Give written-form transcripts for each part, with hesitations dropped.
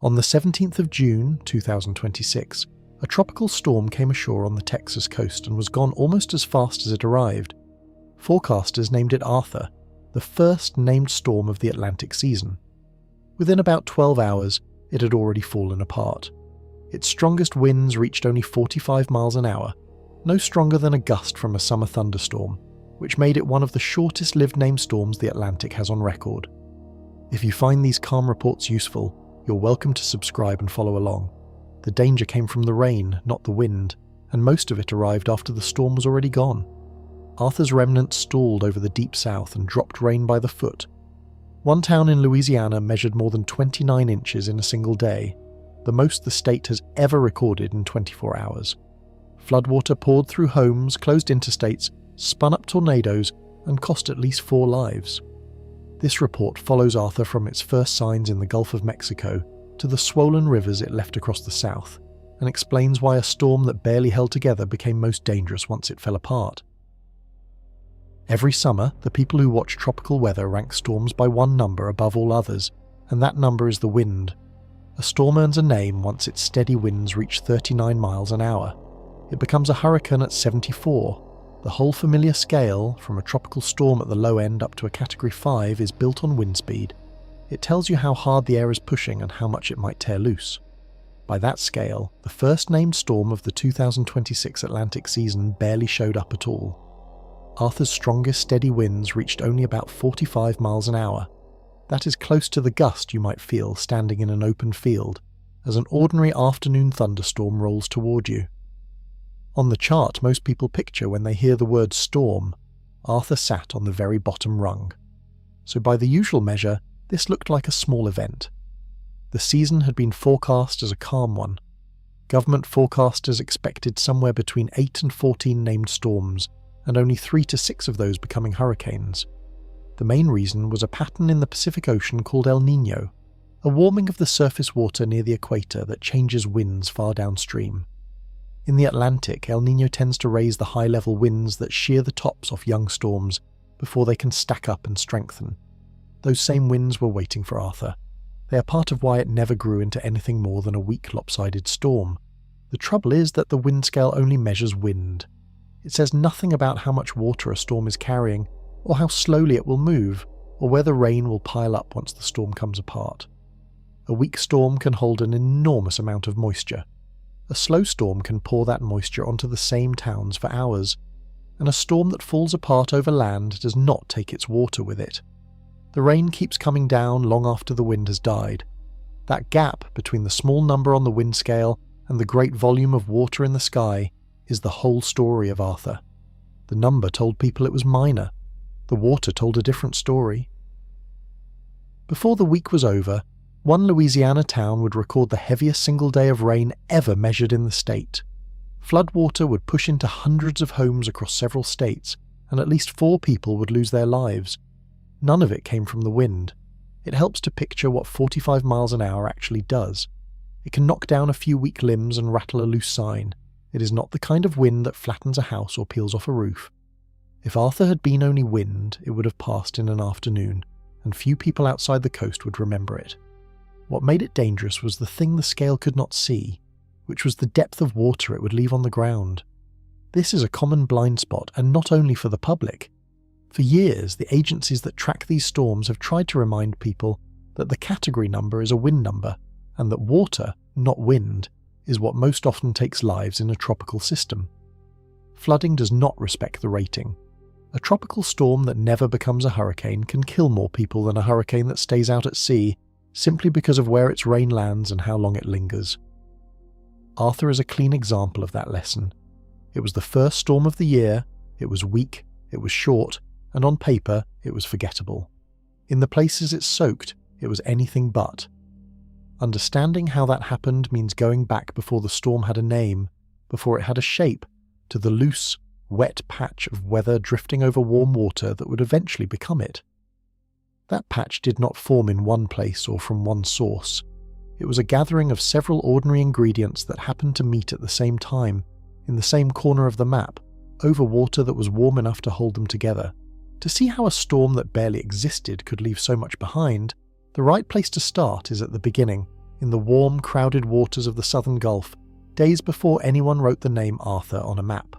On the 17th of June 2026, a tropical storm came ashore on the Texas coast and was gone almost as fast as it arrived. Forecasters named it Arthur, the first named storm of the Atlantic season. Within about 12 hours, it had already fallen apart. Its strongest winds reached only 45 miles an hour, no stronger than a gust from a summer thunderstorm, which made it one of the shortest-lived named storms the Atlantic has on record. If you find these calm reports useful, you're welcome to subscribe and follow along. The danger came from the rain, not the wind, and most of it arrived after the storm was already gone. Arthur's remnants stalled over the deep south and dropped rain by the foot. One town in Louisiana measured more than 29 inches in a single day, the most the state has ever recorded in 24 hours. Floodwater poured through homes, closed interstates, spun up tornadoes, and cost at least 4 lives. This report follows Arthur from its first signs in the Gulf of Mexico to the swollen rivers it left across the south, and explains why a storm that barely held together became most dangerous once it fell apart. Every summer, the people who watch tropical weather rank storms by one number above all others, and that number is the wind. A storm earns a name once its steady winds reach 39 miles an hour. It becomes a hurricane at 74. The whole familiar scale, from a tropical storm at the low end up to a Category 5, is built on wind speed. It tells you how hard the air is pushing and how much it might tear loose. By that scale, the first named storm of the 2026 Atlantic season barely showed up at all. Arthur's strongest steady winds reached only about 45 miles an hour. That is close to the gust you might feel standing in an open field, as an ordinary afternoon thunderstorm rolls toward you. On the chart most people picture when they hear the word storm, Arthur sat on the very bottom rung. So by the usual measure, this looked like a small event. The season had been forecast as a calm one. Government forecasters expected somewhere between 8 and 14 named storms, and only 3 to 6 of those becoming hurricanes. The main reason was a pattern in the Pacific Ocean called El Niño, a warming of the surface water near the equator that changes winds far downstream. In the Atlantic, El Niño tends to raise the high-level winds that shear the tops off young storms before they can stack up and strengthen. Those same winds were waiting for Arthur. They are part of why it never grew into anything more than a weak lopsided storm. The trouble is that the wind scale only measures wind. It says nothing about how much water a storm is carrying, or how slowly it will move, or whether rain will pile up once the storm comes apart. A weak storm can hold an enormous amount of moisture. A slow storm can pour that moisture onto the same towns for hours, and a storm that falls apart over land does not take its water with it. The rain keeps coming down long after the wind has died. That gap between the small number on the wind scale and the great volume of water in the sky is the whole story of Arthur. The number told people it was minor. The water told a different story. Before the week was over, one Louisiana town would record the heaviest single day of rain ever measured in the state. Floodwater would push into hundreds of homes across several states, and at least 4 people would lose their lives. None of it came from the wind. It helps to picture what 45 miles an hour actually does. It can knock down a few weak limbs and rattle a loose sign. It is not the kind of wind that flattens a house or peels off a roof. If Arthur had been only wind, it would have passed in an afternoon, and few people outside the coast would remember it. What made it dangerous was the thing the scale could not see, which was the depth of water it would leave on the ground. This is a common blind spot, and not only for the public. For years, the agencies that track these storms have tried to remind people that the category number is a wind number, and that water, not wind, is what most often takes lives in a tropical system. Flooding does not respect the rating. A tropical storm that never becomes a hurricane can kill more people than a hurricane that stays out at sea, simply because of where its rain lands and how long it lingers. Arthur is a clean example of that lesson. It was the first storm of the year, it was weak, it was short, and on paper, it was forgettable. In the places it soaked, it was anything but. Understanding how that happened means going back before the storm had a name, before it had a shape, to the loose, wet patch of weather drifting over warm water that would eventually become it. That patch did not form in one place or from one source. It was a gathering of several ordinary ingredients that happened to meet at the same time, in the same corner of the map, over water that was warm enough to hold them together. To see how a storm that barely existed could leave so much behind, the right place to start is at the beginning, in the warm, crowded waters of the southern Gulf, days before anyone wrote the name Arthur on a map.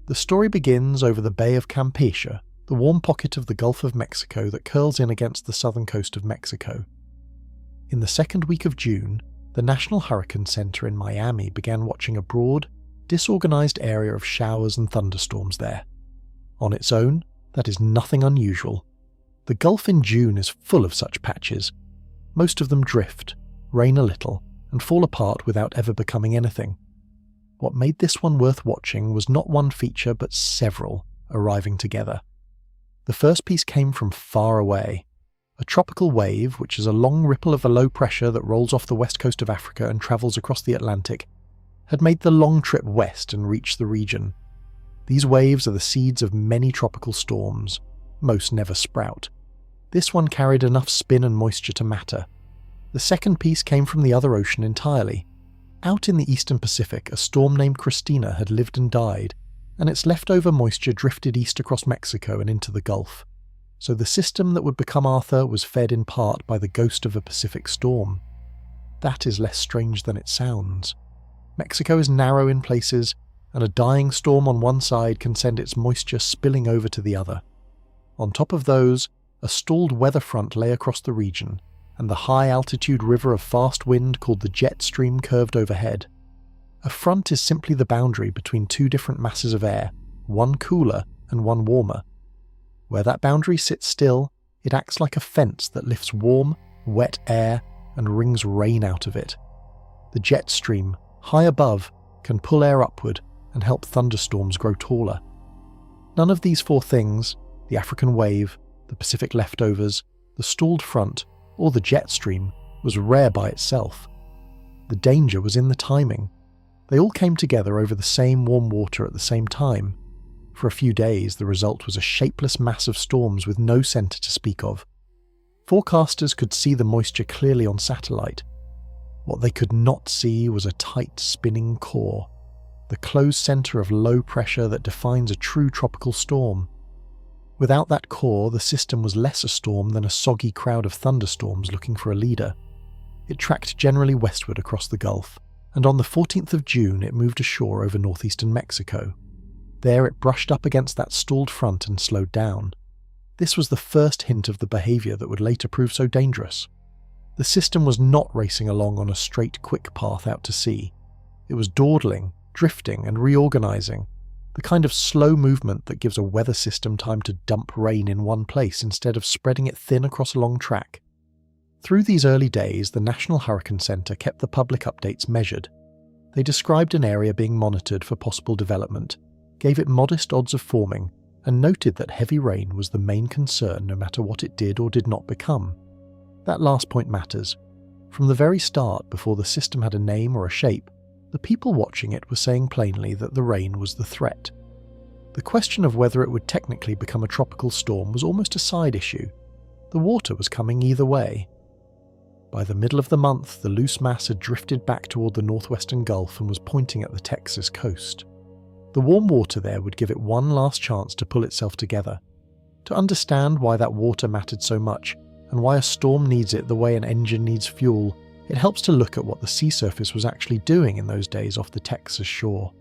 The story begins over the Bay of Campeche, the warm pocket of the Gulf of Mexico that curls in against the southern coast of Mexico. In the second week of June, the National Hurricane Center in Miami began watching a broad, disorganized area of showers and thunderstorms there. On its own, that is nothing unusual. The Gulf in June is full of such patches. Most of them drift, rain a little, and fall apart without ever becoming anything. What made this one worth watching was not one feature but several arriving together. The first piece came from far away. A tropical wave, which is a long ripple of a low pressure that rolls off the west coast of Africa and travels across the Atlantic, had made the long trip west and reached the region. These waves are the seeds of many tropical storms. Most never sprout. This one carried enough spin and moisture to matter. The second piece came from the other ocean entirely. Out in the eastern Pacific, a storm named Christina had lived and died, and its leftover moisture drifted east across Mexico and into the Gulf. So the system that would become Arthur was fed in part by the ghost of a Pacific storm. That is less strange than it sounds. Mexico is narrow in places, and a dying storm on one side can send its moisture spilling over to the other. On top of those, a stalled weather front lay across the region, and the high-altitude river of fast wind called the jet stream curved overhead. A front is simply the boundary between two different masses of air, one cooler and one warmer. Where that boundary sits still, it acts like a fence that lifts warm, wet air and wrings rain out of it. The jet stream, high above, can pull air upward and help thunderstorms grow taller. None of these four things, the African wave, the Pacific leftovers, the stalled front, or the jet stream, was rare by itself. The danger was in the timing. They all came together over the same warm water at the same time. For a few days, the result was a shapeless mass of storms with no centre to speak of. Forecasters could see the moisture clearly on satellite. What they could not see was a tight spinning core, the closed centre of low pressure that defines a true tropical storm. Without that core, the system was less a storm than a soggy crowd of thunderstorms looking for a leader. It tracked generally westward across the Gulf, and on the 14th of June it moved ashore over northeastern Mexico. There it brushed up against that stalled front and slowed down. This was the first hint of the behaviour that would later prove so dangerous. The system was not racing along on a straight, quick path out to sea. It was dawdling, drifting and reorganising, the kind of slow movement that gives a weather system time to dump rain in one place instead of spreading it thin across a long track. Through these early days, the National Hurricane Center kept the public updates measured. They described an area being monitored for possible development, gave it modest odds of forming, and noted that heavy rain was the main concern no matter what it did or did not become. That last point matters. From the very start, before the system had a name or a shape, the people watching it were saying plainly that the rain was the threat. The question of whether it would technically become a tropical storm was almost a side issue. The water was coming either way. By the middle of the month, the loose mass had drifted back toward the northwestern Gulf and was pointing at the Texas coast. The warm water there would give it one last chance to pull itself together. To understand why that water mattered so much, and why a storm needs it the way an engine needs fuel, it helps to look at what the sea surface was actually doing in those days off the Texas shore.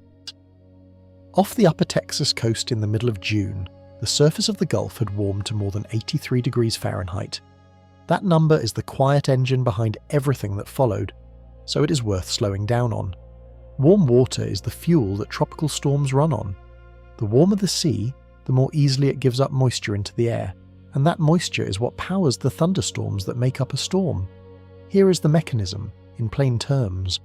Off the upper Texas coast in the middle of June, the surface of the Gulf had warmed to more than 83 degrees Fahrenheit. That number is the quiet engine behind everything that followed, so it is worth slowing down on. Warm water is the fuel that tropical storms run on. The warmer the sea, the more easily it gives up moisture into the air, and that moisture is what powers the thunderstorms that make up a storm. Here is the mechanism, in plain terms.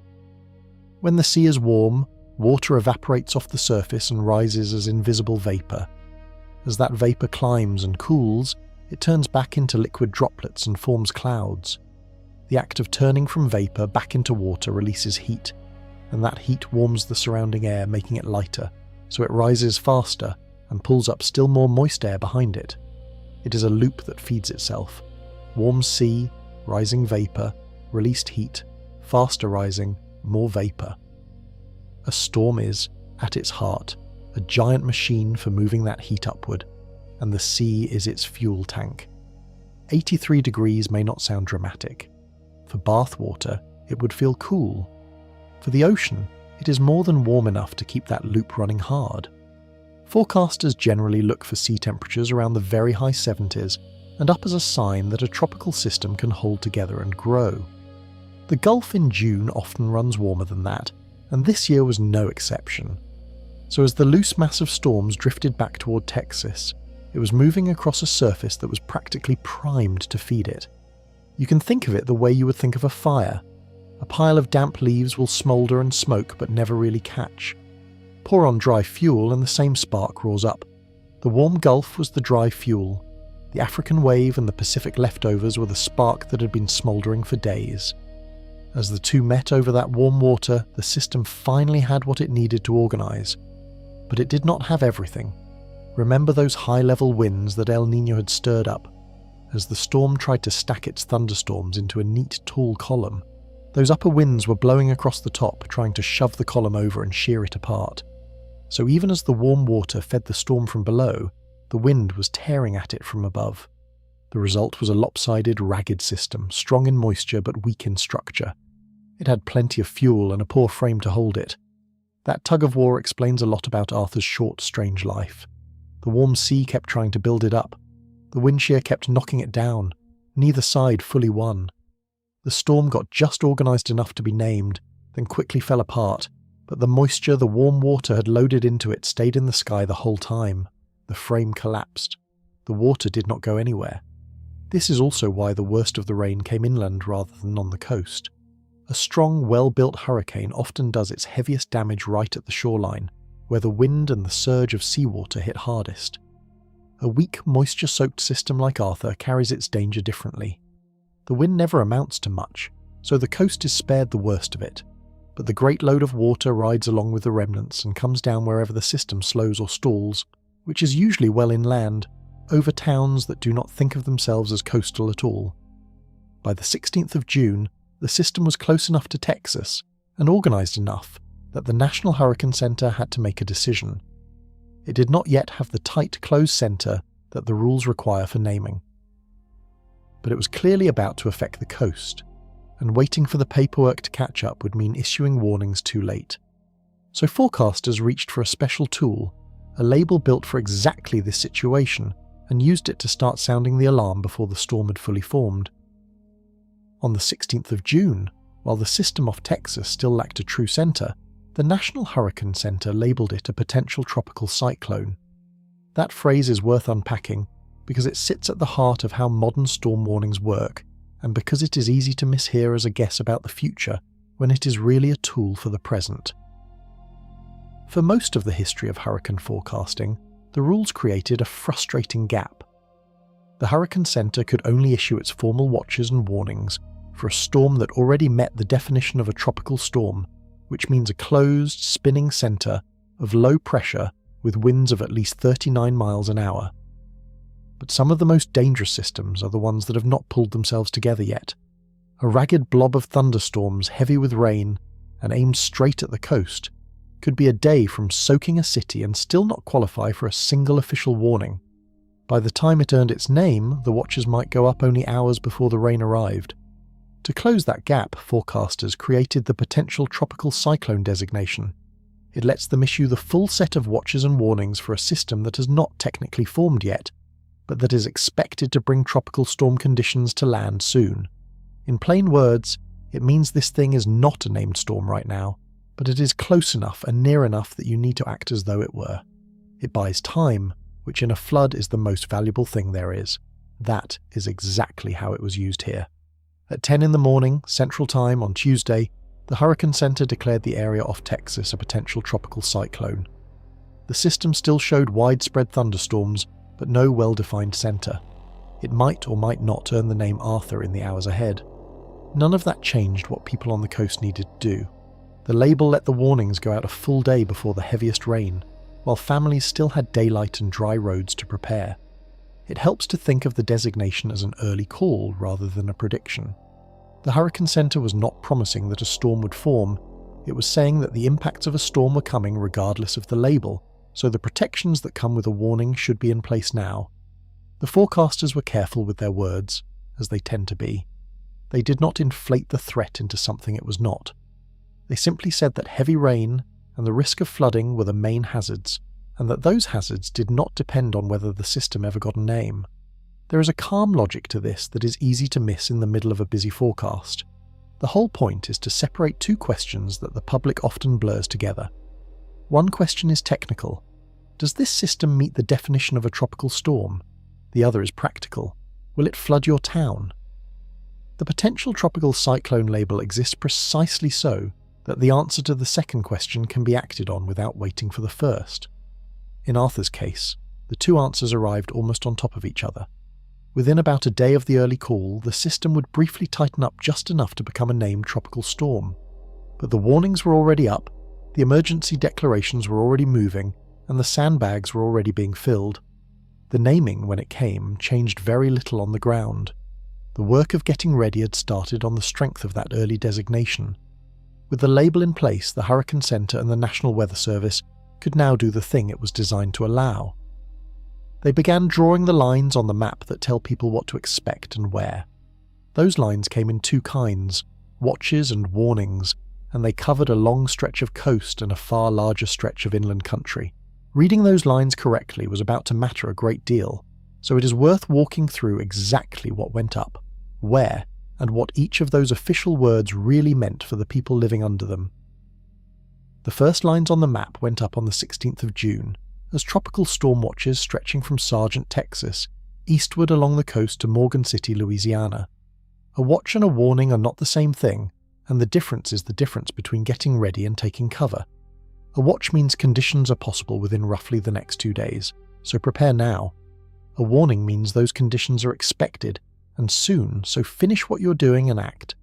When the sea is warm, water evaporates off the surface and rises as invisible vapour. As that vapour climbs and cools, it turns back into liquid droplets and forms clouds. The act of turning from vapour back into water releases heat, and that heat warms the surrounding air, making it lighter, so it rises faster and pulls up still more moist air behind it. It is a loop that feeds itself. Warm sea, rising vapour, released heat, faster rising, more vapour. A storm is, at its heart, a giant machine for moving that heat upward, and the sea is its fuel tank. 83 degrees may not sound dramatic. For bath water, it would feel cool. For the ocean, it is more than warm enough to keep that loop running hard. Forecasters generally look for sea temperatures around the very high 70s and up as a sign that a tropical system can hold together and grow. The Gulf in June often runs warmer than that, and this year was no exception. So as the loose mass of storms drifted back toward Texas, it was moving across a surface that was practically primed to feed it. You can think of it the way you would think of a fire. A pile of damp leaves will smoulder and smoke but never really catch. Pour on dry fuel and the same spark roars up. The warm Gulf was the dry fuel. The African wave and the Pacific leftovers were the spark that had been smouldering for days. As the two met over that warm water, the system finally had what it needed to organise. But it did not have everything. Remember those high-level winds that El Niño had stirred up? As the storm tried to stack its thunderstorms into a neat, tall column, those upper winds were blowing across the top, trying to shove the column over and shear it apart. So even as the warm water fed the storm from below, the wind was tearing at it from above. The result was a lopsided, ragged system, strong in moisture but weak in structure. It had plenty of fuel and a poor frame to hold it. That tug-of-war explains a lot about Arthur's short, strange life. The warm sea kept trying to build it up. The wind shear kept knocking it down. Neither side fully won. The storm got just organised enough to be named, then quickly fell apart, but the moisture the warm water had loaded into it stayed in the sky the whole time. The frame collapsed. The water did not go anywhere. This is also why the worst of the rain came inland rather than on the coast. A strong, well-built hurricane often does its heaviest damage right at the shoreline, where the wind and the surge of seawater hit hardest. A weak, moisture-soaked system like Arthur carries its danger differently. The wind never amounts to much, so the coast is spared the worst of it, but the great load of water rides along with the remnants and comes down wherever the system slows or stalls, which is usually well inland, over towns that do not think of themselves as coastal at all. By the 16th of June, the system was close enough to Texas and organised enough that the National Hurricane Center had to make a decision. It did not yet have the tight, closed center that the rules require for naming. But it was clearly about to affect the coast, and waiting for the paperwork to catch up would mean issuing warnings too late. So forecasters reached for a special tool, a label built for exactly this situation, and used it to start sounding the alarm before the storm had fully formed. On the 16th of June, while the system off Texas still lacked a true center, the National Hurricane Center labeled it a potential tropical cyclone. That phrase is worth unpacking because it sits at the heart of how modern storm warnings work, and because it is easy to mishear as a guess about the future when it is really a tool for the present. For most of the history of hurricane forecasting, the rules created a frustrating gap. The Hurricane Center could only issue its formal watches and warnings for a storm that already met the definition of a tropical storm, which means a closed, spinning center of low pressure with winds of at least 39 miles an hour. But some of the most dangerous systems are the ones that have not pulled themselves together yet. A ragged blob of thunderstorms heavy with rain and aimed straight at the coast could be a day from soaking a city and still not qualify for a single official warning. By the time it earned its name, the watches might go up only hours before the rain arrived. To close that gap, forecasters created the potential tropical cyclone designation. It lets them issue the full set of watches and warnings for a system that has not technically formed yet, but that is expected to bring tropical storm conditions to land soon. In plain words, it means this thing is not a named storm right now, but it is close enough and near enough that you need to act as though it were. It buys time, which in a flood is the most valuable thing there is. That is exactly how it was used here. At 10 in the morning, Central Time on Tuesday, the Hurricane Center declared the area off Texas a potential tropical cyclone. The system still showed widespread thunderstorms, but no well-defined center. It might or might not earn the name Arthur in the hours ahead. None of that changed what people on the coast needed to do. The label let the warnings go out a full day before the heaviest rain, while families still had daylight and dry roads to prepare. It helps to think of the designation as an early call rather than a prediction. The Hurricane Center was not promising that a storm would form, it was saying that the impacts of a storm were coming regardless of the label, so the protections that come with a warning should be in place now. The forecasters were careful with their words, as they tend to be. They did not inflate the threat into something it was not. They simply said that heavy rain and the risk of flooding were the main hazards, and that those hazards did not depend on whether the system ever got a name. There is a calm logic to this that is easy to miss in the middle of a busy forecast. The whole point is to separate two questions that the public often blurs together. One question is technical. Does this system meet the definition of a tropical storm? The other is practical. Will it flood your town? The potential tropical cyclone label exists precisely so that the answer to the second question can be acted on without waiting for the first. In Arthur's case, the two answers arrived almost on top of each other. Within about a day of the early call, the system would briefly tighten up just enough to become a named tropical storm. But the warnings were already up, the emergency declarations were already moving, and the sandbags were already being filled. The naming, when it came, changed very little on the ground. The work of getting ready had started on the strength of that early designation. With the label in place, the Hurricane Center and the National Weather Service could now do the thing it was designed to allow. They began drawing the lines on the map that tell people what to expect and where. Those lines came in two kinds, watches and warnings, and they covered a long stretch of coast and a far larger stretch of inland country. Reading those lines correctly was about to matter a great deal, so it is worth walking through exactly what went up, where, and what each of those official words really meant for the people living under them. The first lines on the map went up on the 16th of June, as tropical storm watches stretching from Sargent, Texas, eastward along the coast to Morgan City, Louisiana. A watch and a warning are not the same thing, and the difference is the difference between getting ready and taking cover. A watch means conditions are possible within roughly the next 2 days, so prepare now. A warning means those conditions are expected, and soon, so finish what you're doing and act.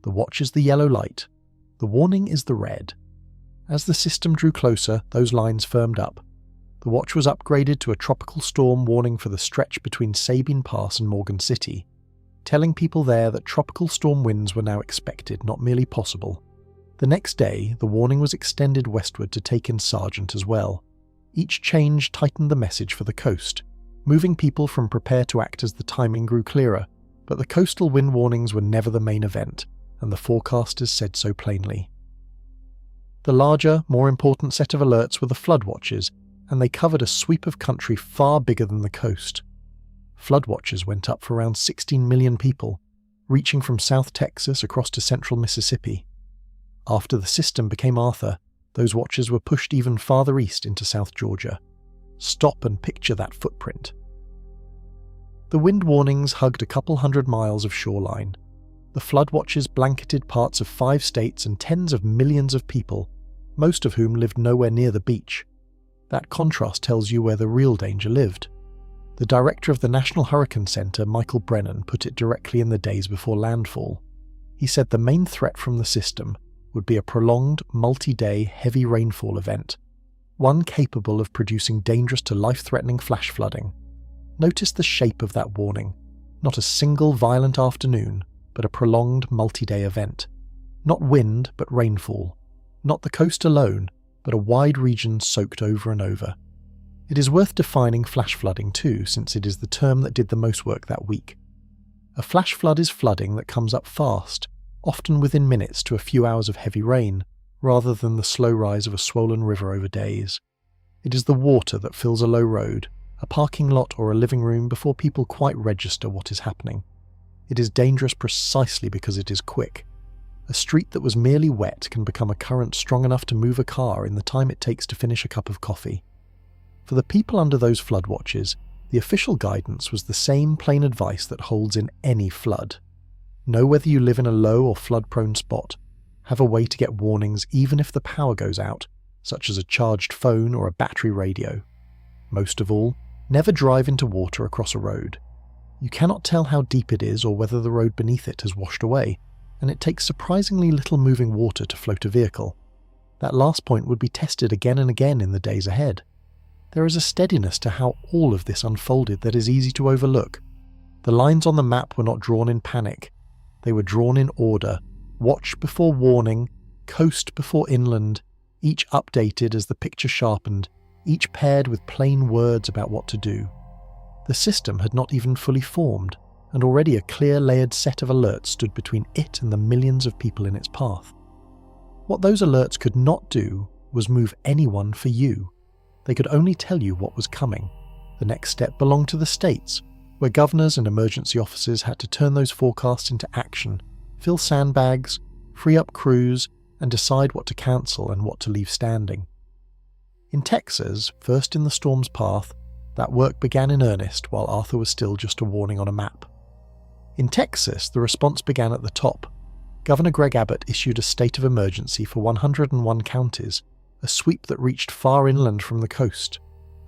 The watch is the yellow light. The warning is the red. As the system drew closer, those lines firmed up. The watch was upgraded to a tropical storm warning for the stretch between Sabine Pass and Morgan City, telling people there that tropical storm winds were now expected, not merely possible. The next day, the warning was extended westward to take in Sargent as well. Each change tightened the message for the coast, moving people from prepare to act as the timing grew clearer, but the coastal wind warnings were never the main event, and the forecasters said so plainly. The larger, more important set of alerts were the flood watches, and they covered a sweep of country far bigger than the coast. Flood watches went up for around 16 million people, reaching from South Texas across to central Mississippi. After the system became Arthur, those watches were pushed even farther east into South Georgia. Stop and picture that footprint. The wind warnings hugged a couple hundred miles of shoreline. The flood watches blanketed parts of 5 states and tens of millions of people, most of whom lived nowhere near the beach. That contrast tells you where the real danger lived. The director of the National Hurricane Center, Michael Brennan, put it directly in the days before landfall. He said the main threat from the system would be a prolonged, multi-day heavy rainfall event, one capable of producing dangerous to life-threatening flash flooding. Notice the shape of that warning. Not a single violent afternoon, but a prolonged multi-day event. Not wind, but rainfall. Not the coast alone, but a wide region soaked over and over. It is worth defining flash flooding too, since it is the term that did the most work that week. A flash flood is flooding that comes up fast, often within minutes to a few hours of heavy rain, rather than the slow rise of a swollen river over days. It is the water that fills a low road, a parking lot or a living room before people quite register what is happening. It is dangerous precisely because it is quick. A street that was merely wet can become a current strong enough to move a car in the time it takes to finish a cup of coffee. For the people under those flood watches, the official guidance was the same plain advice that holds in any flood. Know whether you live in a low or flood-prone spot. Have a way to get warnings even if the power goes out, such as a charged phone or a battery radio. Most of all, never drive into water across a road. You cannot tell how deep it is or whether the road beneath it has washed away, and it takes surprisingly little moving water to float a vehicle. That last point would be tested again and again in the days ahead. There is a steadiness to how all of this unfolded that is easy to overlook. The lines on the map were not drawn in panic. They were drawn in order, watch before warning, coast before inland, each updated as the picture sharpened, each paired with plain words about what to do. The system had not even fully formed. and already a clear layered set of alerts stood between it and the millions of people in its path. What those alerts could not do was move anyone for you. They could only tell you what was coming. The next step belonged to the states, where governors and emergency officers had to turn those forecasts into action, fill sandbags, free up crews, and decide what to cancel and what to leave standing. In Texas, first in the storm's path, that work began in earnest while Arthur was still just a warning on a map. In Texas, the response began at the top. Governor Greg Abbott issued a state of emergency for 101 counties, a sweep that reached far inland from the coast.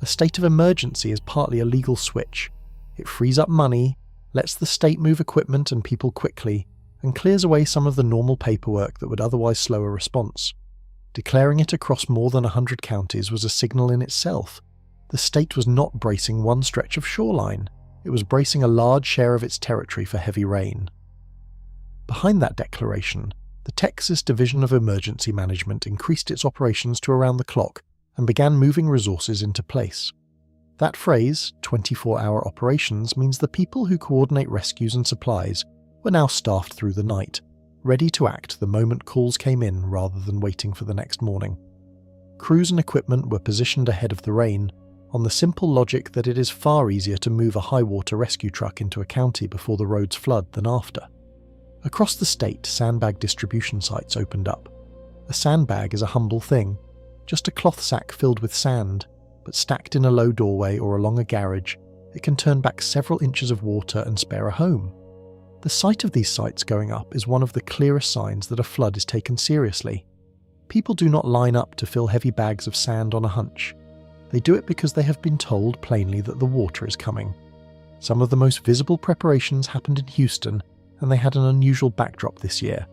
A state of emergency is partly a legal switch. It frees up money, lets the state move equipment and people quickly, and clears away some of the normal paperwork that would otherwise slow a response. Declaring it across more than 100 counties was a signal in itself. The state was not bracing one stretch of shoreline. It was bracing a large share of its territory for heavy rain. Behind that declaration, the Texas Division of Emergency Management increased its operations to around the clock and began moving resources into place. That phrase, 24-hour operations, means the people who coordinate rescues and supplies were now staffed through the night, ready to act the moment calls came in rather than waiting for the next morning. Crews and equipment were positioned ahead of the rain, on the simple logic that it is far easier to move a high-water rescue truck into a county before the roads flood than after. Across the state, sandbag distribution sites opened up. A sandbag is a humble thing, just a cloth sack filled with sand, but stacked in a low doorway or along a garage, it can turn back several inches of water and spare a home. The sight of these sites going up is one of the clearest signs that a flood is taken seriously. People do not line up to fill heavy bags of sand on a hunch. They do it because they have been told plainly that the water is coming. Some of the most visible preparations happened in Houston, and they had an unusual backdrop this year.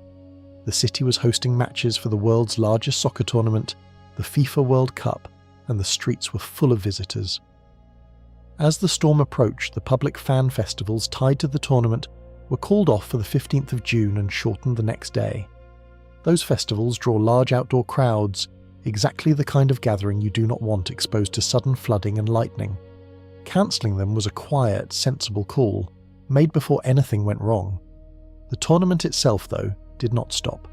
The city was hosting matches for the world's largest soccer tournament, the FIFA World Cup, and the streets were full of visitors. As the storm approached, the public fan festivals tied to the tournament were called off for the 15th of June and shortened the next day. Those festivals draw large outdoor crowds, exactly the kind of gathering you do not want exposed to sudden flooding and lightning. Cancelling them was a quiet, sensible call, made before anything went wrong. The tournament itself, though, did not stop.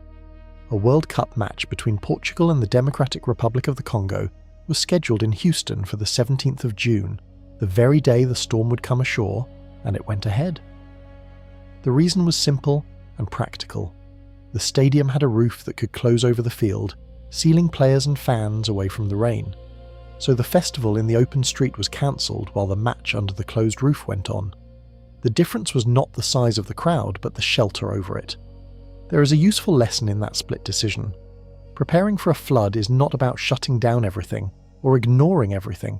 A World Cup match between Portugal and the Democratic Republic of the Congo was scheduled in Houston for the 17th of June, the very day the storm would come ashore, and it went ahead. The reason was simple and practical. The stadium had a roof that could close over the field, sealing players and fans away from the rain. So the festival in the open street was cancelled while the match under the closed roof went on. The difference was not the size of the crowd, but the shelter over it. There is a useful lesson in that split decision. Preparing for a flood is not about shutting down everything or ignoring everything.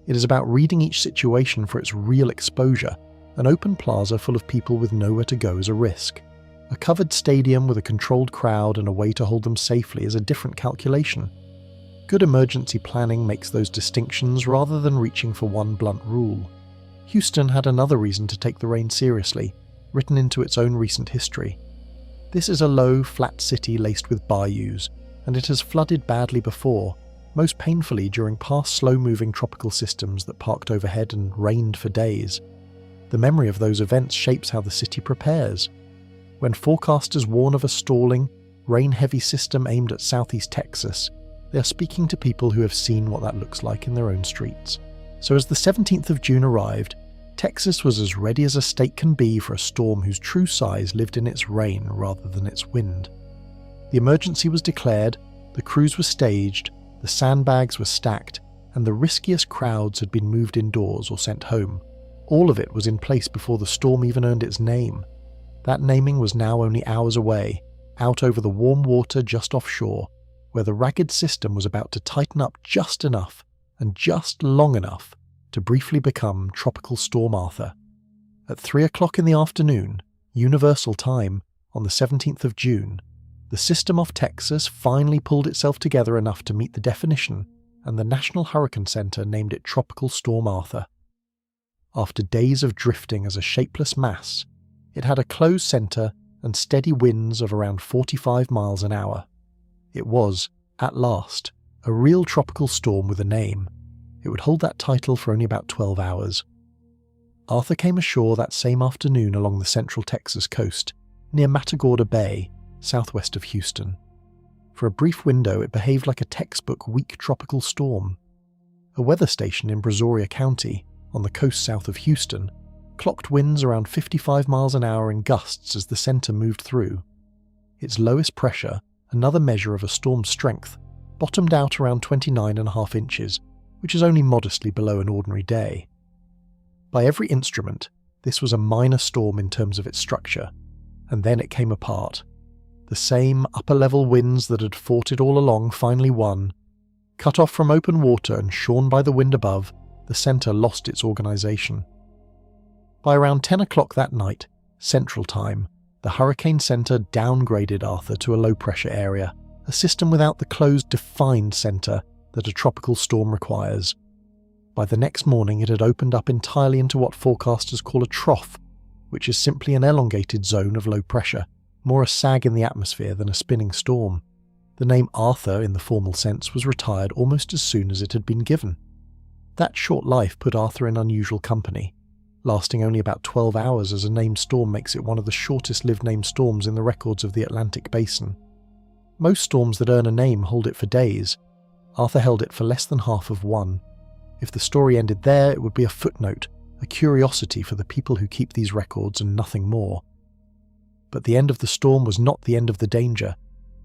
It is about reading each situation for its real exposure. An open plaza full of people with nowhere to go is a risk. A covered stadium with a controlled crowd and a way to hold them safely is a different calculation. Good emergency planning makes those distinctions rather than reaching for one blunt rule. Houston had another reason to take the rain seriously, written into its own recent history. This is a low, flat city laced with bayous, and it has flooded badly before, most painfully during past slow-moving tropical systems that parked overhead and rained for days. The memory of those events shapes how the city prepares. When forecasters warn of a stalling, rain-heavy system aimed at southeast Texas, they are speaking to people who have seen what that looks like in their own streets. So as the 17th of June arrived, Texas was as ready as a state can be for a storm whose true size lived in its rain rather than its wind. The emergency was declared, the crews were staged, the sandbags were stacked, and the riskiest crowds had been moved indoors or sent home. All of it was in place before the storm even earned its name. That naming was now only hours away, out over the warm water just offshore, where the ragged system was about to tighten up just enough and just long enough to briefly become Tropical Storm Arthur. At 3 o'clock in the afternoon, Universal Time, on the 17th of June, the system off Texas finally pulled itself together enough to meet the definition, and the National Hurricane Center named it Tropical Storm Arthur. After days of drifting as a shapeless mass, it had a closed center and steady winds of around 45 miles an hour. It was, at last, a real tropical storm with a name. It would hold that title for only about 12 hours. Arthur came ashore that same afternoon along the central Texas coast, near Matagorda Bay, southwest of Houston. For a brief window, it behaved like a textbook weak tropical storm. A weather station in Brazoria County, on the coast south of Houston, clocked winds around 55 miles an hour in gusts as the center moved through. Its lowest pressure, another measure of a storm's strength, bottomed out around 29.5 inches, which is only modestly below an ordinary day. By every instrument, this was a minor storm in terms of its structure, and then it came apart. The same upper-level winds that had fought it all along finally won. Cut off from open water and shorn by the wind above, the center lost its organization. By around 10 o'clock that night, Central Time, the Hurricane Center downgraded Arthur to a low-pressure area, a system without the closed, defined center that a tropical storm requires. By the next morning, it had opened up entirely into what forecasters call a trough, which is simply an elongated zone of low pressure, more a sag in the atmosphere than a spinning storm. The name Arthur, in the formal sense, was retired almost as soon as it had been given. That short life put Arthur in unusual company, lasting only about 12 hours as a named storm makes it one of the shortest-lived named storms in the records of the Atlantic Basin. Most storms that earn a name hold it for days. Arthur held it for less than half of one. If the story ended there, it would be a footnote, a curiosity for the people who keep these records and nothing more. But the end of the storm was not the end of the danger,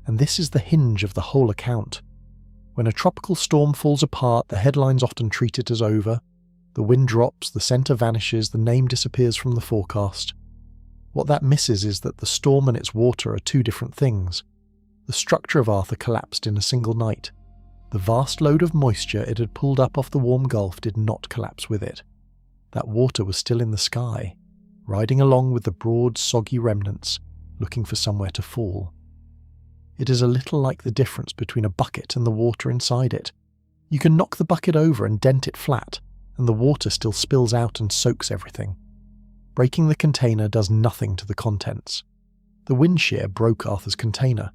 and this is the hinge of the whole account. When a tropical storm falls apart, the headlines often treat it as over. The wind drops, the center vanishes, the name disappears from the forecast. What that misses is that the storm and its water are two different things. The structure of Arthur collapsed in a single night. The vast load of moisture it had pulled up off the warm Gulf did not collapse with it. That water was still in the sky, riding along with the broad, soggy remnants, looking for somewhere to fall. It is a little like the difference between a bucket and the water inside it. You can knock the bucket over and dent it flat, and the water still spills out and soaks everything. Breaking the container does nothing to the contents. The wind shear broke Arthur's container.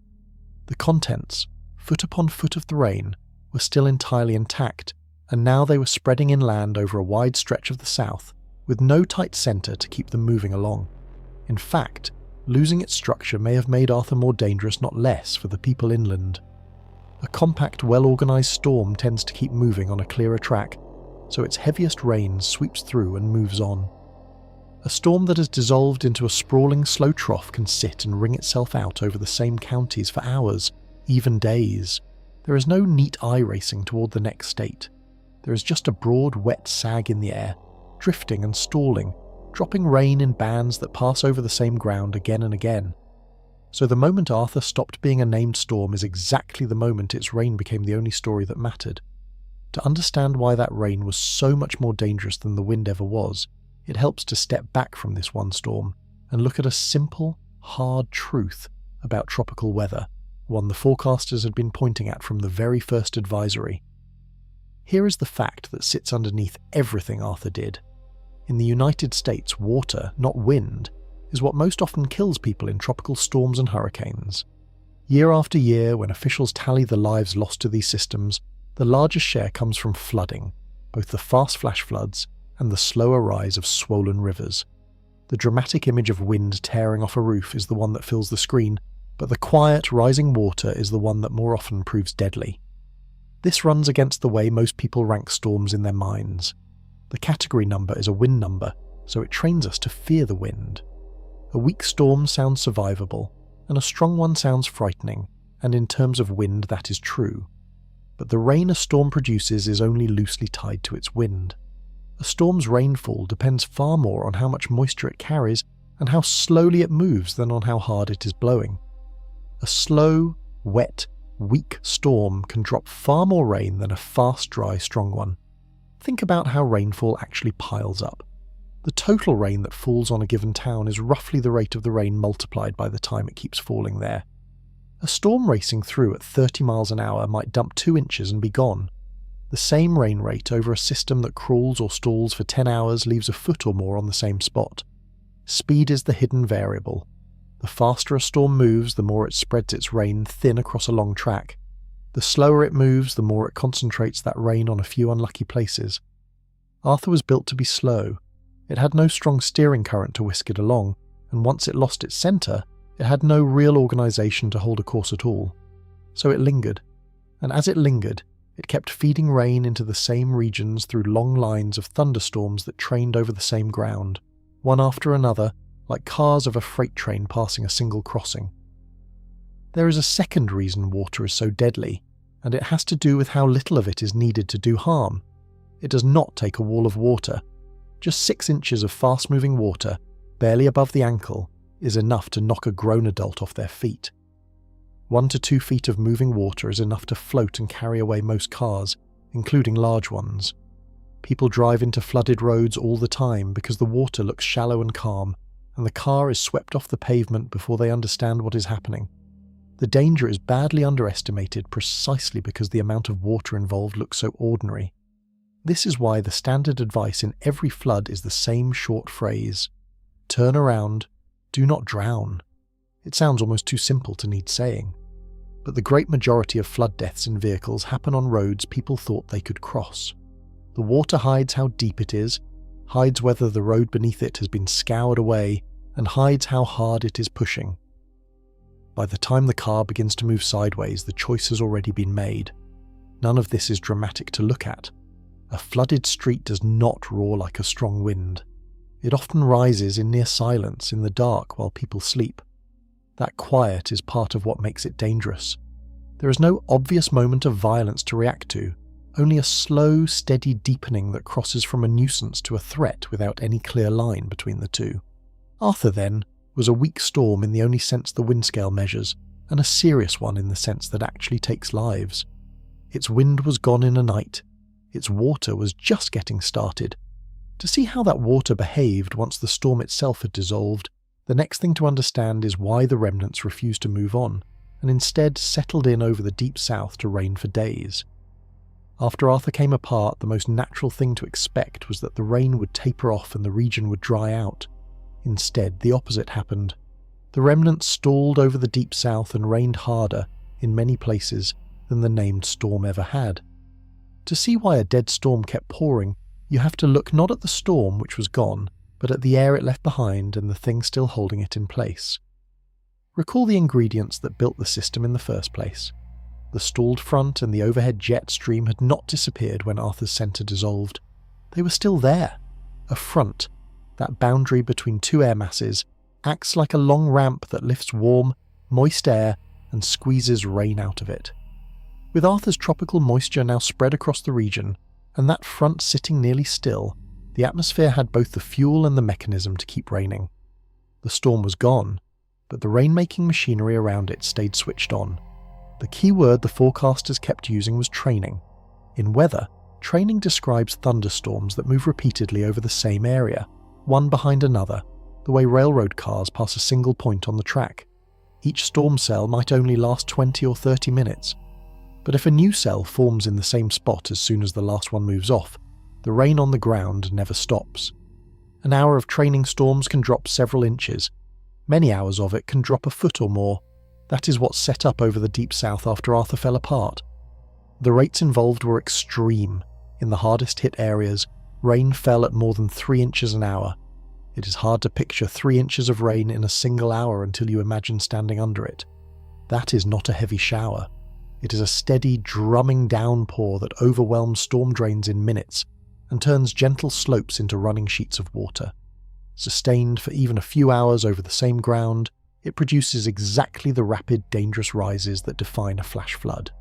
The contents, foot upon foot of the rain, were still entirely intact, and now they were spreading inland over a wide stretch of the south, with no tight centre to keep them moving along. In fact, losing its structure may have made Arthur more dangerous, not less, for the people inland. A compact, well-organised storm tends to keep moving on a clearer track, so its heaviest rain sweeps through and moves on. A storm that has dissolved into a sprawling, slow trough can sit and wring itself out over the same counties for hours, even days. There is no neat eye racing toward the next state. There is just a broad, wet sag in the air, drifting and stalling, dropping rain in bands that pass over the same ground again and again. So the moment Arthur stopped being a named storm is exactly the moment its rain became the only story that mattered. To understand why that rain was so much more dangerous than the wind ever was, it helps to step back from this one storm and look at a simple, hard truth about tropical weather, one the forecasters had been pointing at from the very first advisory. Here is the fact that sits underneath everything Arthur did. In the United States, water, not wind, is what most often kills people in tropical storms and hurricanes. Year after year, when officials tally the lives lost to these systems, the largest share comes from flooding, both the fast flash floods and the slower rise of swollen rivers. The dramatic image of wind tearing off a roof is the one that fills the screen, but the quiet, rising water is the one that more often proves deadly. This runs against the way most people rank storms in their minds. The category number is a wind number, so it trains us to fear the wind. A weak storm sounds survivable, and a strong one sounds frightening, and in terms of wind that is true. But the rain a storm produces is only loosely tied to its wind. A storm's rainfall depends far more on how much moisture it carries and how slowly it moves than on how hard it is blowing. A slow, wet, weak storm can drop far more rain than a fast, dry, strong one. Think about how rainfall actually piles up. The total rain that falls on a given town is roughly the rate of the rain multiplied by the time it keeps falling there. A storm racing through at 30 miles an hour might dump 2 inches and be gone. The same rain rate over a system that crawls or stalls for 10 hours leaves a foot or more on the same spot. Speed is the hidden variable. The faster a storm moves, the more it spreads its rain thin across a long track. The slower it moves, the more it concentrates that rain on a few unlucky places. Arthur was built to be slow, It had no strong steering current to whisk it along, and once it lost its centre, it had no real organisation to hold a course at all. So it lingered, and as it lingered, it kept feeding rain into the same regions through long lines of thunderstorms that trained over the same ground, one after another, like cars of a freight train passing a single crossing. There is a second reason water is so deadly, and it has to do with how little of it is needed to do harm. It does not take a wall of water. Just 6 inches of fast-moving water, barely above the ankle, is enough to knock a grown adult off their feet. 1 to 2 feet of moving water is enough to float and carry away most cars, including large ones. People drive into flooded roads all the time because the water looks shallow and calm, and the car is swept off the pavement before they understand what is happening. The danger is badly underestimated precisely because the amount of water involved looks so ordinary. This is why the standard advice in every flood is the same short phrase: turn around, do not drown. It sounds almost too simple to need saying. But the great majority of flood deaths in vehicles happen on roads people thought they could cross. The water hides how deep it is, hides whether the road beneath it has been scoured away, and hides how hard it is pushing. By the time the car begins to move sideways, the choice has already been made. None of this is dramatic to look at. A flooded street does not roar like a strong wind. It often rises in near silence in the dark while people sleep. That quiet is part of what makes it dangerous. There is no obvious moment of violence to react to, only a slow, steady deepening that crosses from a nuisance to a threat without any clear line between the two. Arthur, then, was a weak storm in the only sense the wind scale measures, and a serious one in the sense that actually takes lives. Its wind was gone in a night. Its water was just getting started. To see how that water behaved once the storm itself had dissolved, the next thing to understand is why the remnants refused to move on, and instead settled in over the deep south to rain for days. After Arthur came apart, the most natural thing to expect was that the rain would taper off and the region would dry out. Instead, the opposite happened. The remnants stalled over the deep south and rained harder, in many places, than the named storm ever had. To see why a dead storm kept pouring, you have to look not at the storm, which was gone, but at the air it left behind and the thing still holding it in place. Recall the ingredients that built the system in the first place. The stalled front and the overhead jet stream had not disappeared when Arthur's centre dissolved. They were still there. A front, that boundary between two air masses, acts like a long ramp that lifts warm, moist air and squeezes rain out of it. With Arthur's tropical moisture now spread across the region, and that front sitting nearly still, the atmosphere had both the fuel and the mechanism to keep raining. The storm was gone, but the rain-making machinery around it stayed switched on. The key word the forecasters kept using was training. In weather, training describes thunderstorms that move repeatedly over the same area, one behind another, the way railroad cars pass a single point on the track. Each storm cell might only last 20 or 30 minutes, but if a new cell forms in the same spot as soon as the last one moves off, the rain on the ground never stops. An hour of training storms can drop several inches. Many hours of it can drop a foot or more. That is what's set up over the deep south after Arthur fell apart. The rates involved were extreme. In the hardest hit areas, rain fell at more than 3 inches an hour. It is hard to picture 3 inches of rain in a single hour until you imagine standing under it. That is not a heavy shower. It is a steady, drumming downpour that overwhelms storm drains in minutes and turns gentle slopes into running sheets of water. Sustained for even a few hours over the same ground, it produces exactly the rapid, dangerous rises that define a flash flood.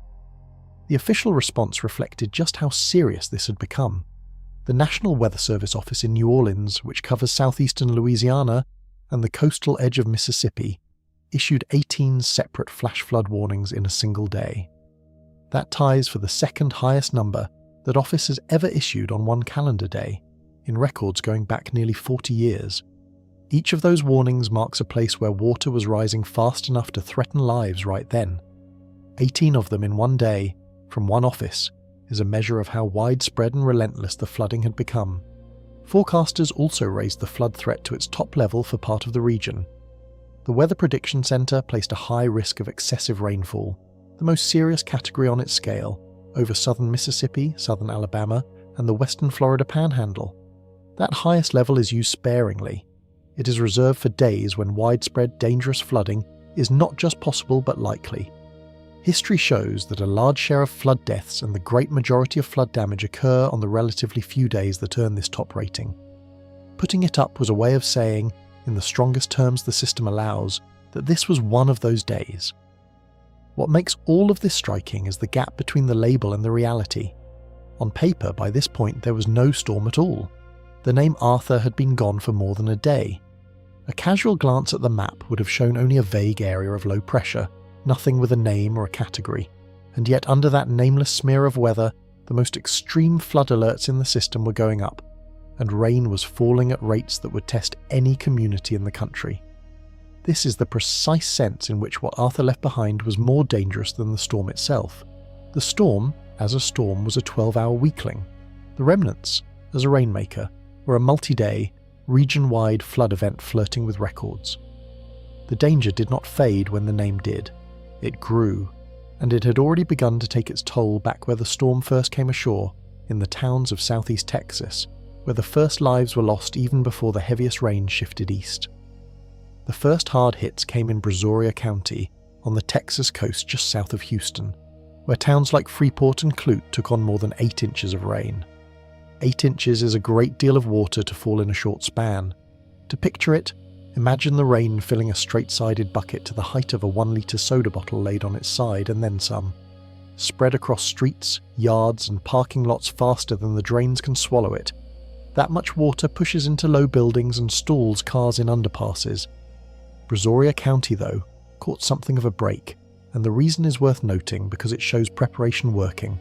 The official response reflected just how serious this had become. The National Weather Service office in New Orleans, which covers southeastern Louisiana and the coastal edge of Mississippi, issued 18 separate flash flood warnings in a single day. That ties for the second highest number that office has ever issued on one calendar day, in records going back nearly 40 years. Each of those warnings marks a place where water was rising fast enough to threaten lives right then. 18 of them in one day, from one office, is a measure of how widespread and relentless the flooding had become. Forecasters also raised the flood threat to its top level for part of the region. The Weather Prediction Center placed a high risk of excessive rainfall, the most serious category on its scale, over southern Mississippi, southern Alabama, and the western Florida Panhandle. That highest level is used sparingly. It is reserved for days when widespread dangerous flooding is not just possible but likely. History shows that a large share of flood deaths and the great majority of flood damage occur on the relatively few days that earn this top rating. Putting it up was a way of saying, in the strongest terms the system allows, that this was one of those days. What makes all of this striking is the gap between the label and the reality. On paper, by this point, there was no storm at all. The name Arthur had been gone for more than a day. A casual glance at the map would have shown only a vague area of low pressure, nothing with a name or a category, and yet under that nameless smear of weather, the most extreme flood alerts in the system were going up, and rain was falling at rates that would test any community in the country. This is the precise sense in which what Arthur left behind was more dangerous than the storm itself. The storm, as a storm, was a 12-hour weakling. The remnants, as a rainmaker, were a multi-day, region-wide flood event flirting with records. The danger did not fade when the name did. It grew, and it had already begun to take its toll back where the storm first came ashore, in the towns of southeast Texas, where the first lives were lost even before the heaviest rain shifted east. The first hard hits came in Brazoria County, on the Texas coast just south of Houston, where towns like Freeport and Clute took on more than 8 inches of rain. 8 inches is a great deal of water to fall in a short span. To picture it, imagine the rain filling a straight-sided bucket to the height of a 1-litre soda bottle laid on its side and then some, spread across streets, yards and parking lots faster than the drains can swallow it. That much water pushes into low buildings and stalls cars in underpasses. Brazoria County, though, caught something of a break, and the reason is worth noting because it shows preparation working.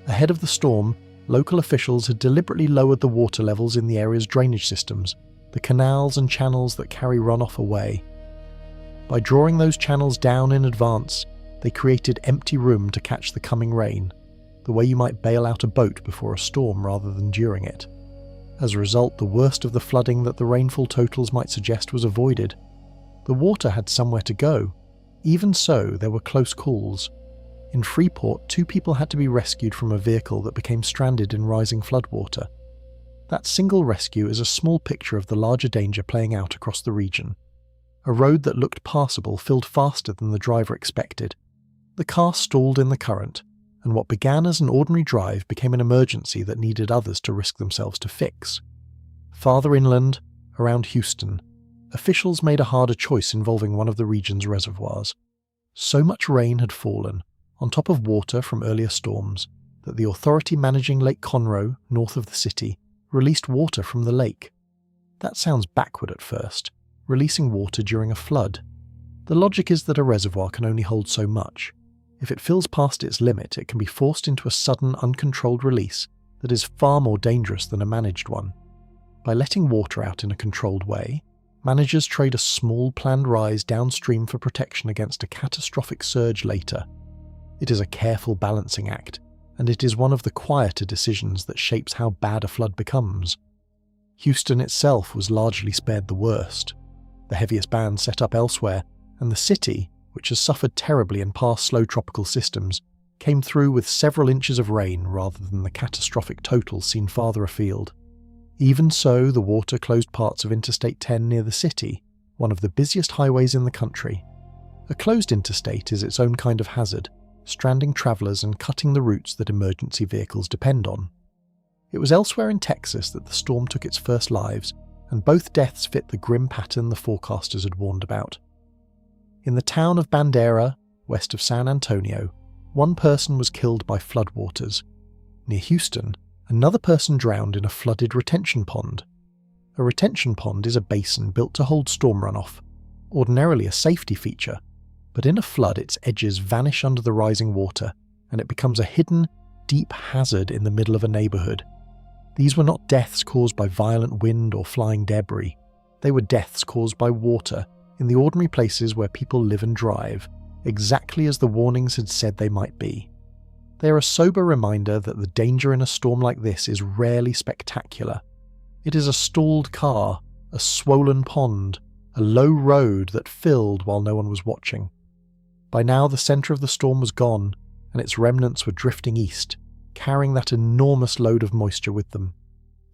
Ahead of the storm, local officials had deliberately lowered the water levels in the area's drainage systems, the canals and channels that carry runoff away. By drawing those channels down in advance, they created empty room to catch the coming rain, the way you might bail out a boat before a storm rather than during it. As a result, the worst of the flooding that the rainfall totals might suggest was avoided. The water had somewhere to go. Even so, there were close calls. In Freeport, 2 people had to be rescued from a vehicle that became stranded in rising floodwater. That single rescue is a small picture of the larger danger playing out across the region. A road that looked passable filled faster than the driver expected. The car stalled in the current, and what began as an ordinary drive became an emergency that needed others to risk themselves to fix. Farther inland, around Houston, officials made a harder choice involving one of the region's reservoirs. So much rain had fallen, on top of water from earlier storms, that the authority managing Lake Conroe, north of the city, released water from the lake. That sounds backward at first, releasing water during a flood. The logic is that a reservoir can only hold so much. If it fills past its limit, it can be forced into a sudden, uncontrolled release that is far more dangerous than a managed one. By letting water out in a controlled way, managers trade a small planned rise downstream for protection against a catastrophic surge later. It is a careful balancing act, and it is one of the quieter decisions that shapes how bad a flood becomes. Houston itself was largely spared the worst. The heaviest bands set up elsewhere, and the city, which has suffered terribly in past slow tropical systems, came through with several inches of rain rather than the catastrophic totals seen farther afield. Even so, the water closed parts of Interstate 10 near the city, one of the busiest highways in the country. A closed interstate is its own kind of hazard, stranding travellers and cutting the routes that emergency vehicles depend on. It was elsewhere in Texas that the storm took its first lives, and both deaths fit the grim pattern the forecasters had warned about. In the town of Bandera, west of San Antonio, 1 person was killed by floodwaters. Near Houston, another person drowned in a flooded retention pond. A retention pond is a basin built to hold storm runoff, ordinarily a safety feature, but in a flood its edges vanish under the rising water, and it becomes a hidden, deep hazard in the middle of a neighbourhood. These were not deaths caused by violent wind or flying debris. They were deaths caused by water in the ordinary places where people live and drive, exactly as the warnings had said they might be. They are a sober reminder that the danger in a storm like this is rarely spectacular. It is a stalled car, a swollen pond, a low road that filled while no one was watching. By now the centre of the storm was gone, and its remnants were drifting east, carrying that enormous load of moisture with them.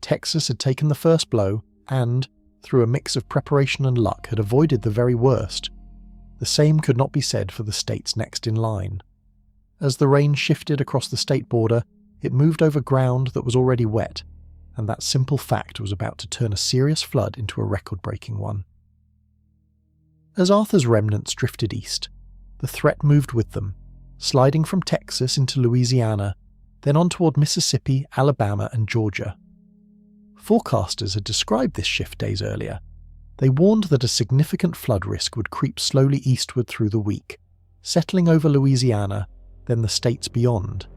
Texas had taken the first blow and, through a mix of preparation and luck, had avoided the very worst. The same could not be said for the states next in line. As the rain shifted across the state border, it moved over ground that was already wet, and that simple fact was about to turn a serious flood into a record-breaking one. As Arthur's remnants drifted east, the threat moved with them, sliding from Texas into Louisiana, then on toward Mississippi, Alabama, and Georgia. Forecasters had described this shift days earlier. They warned that a significant flood risk would creep slowly eastward through the week, settling over Louisiana, then the states beyond.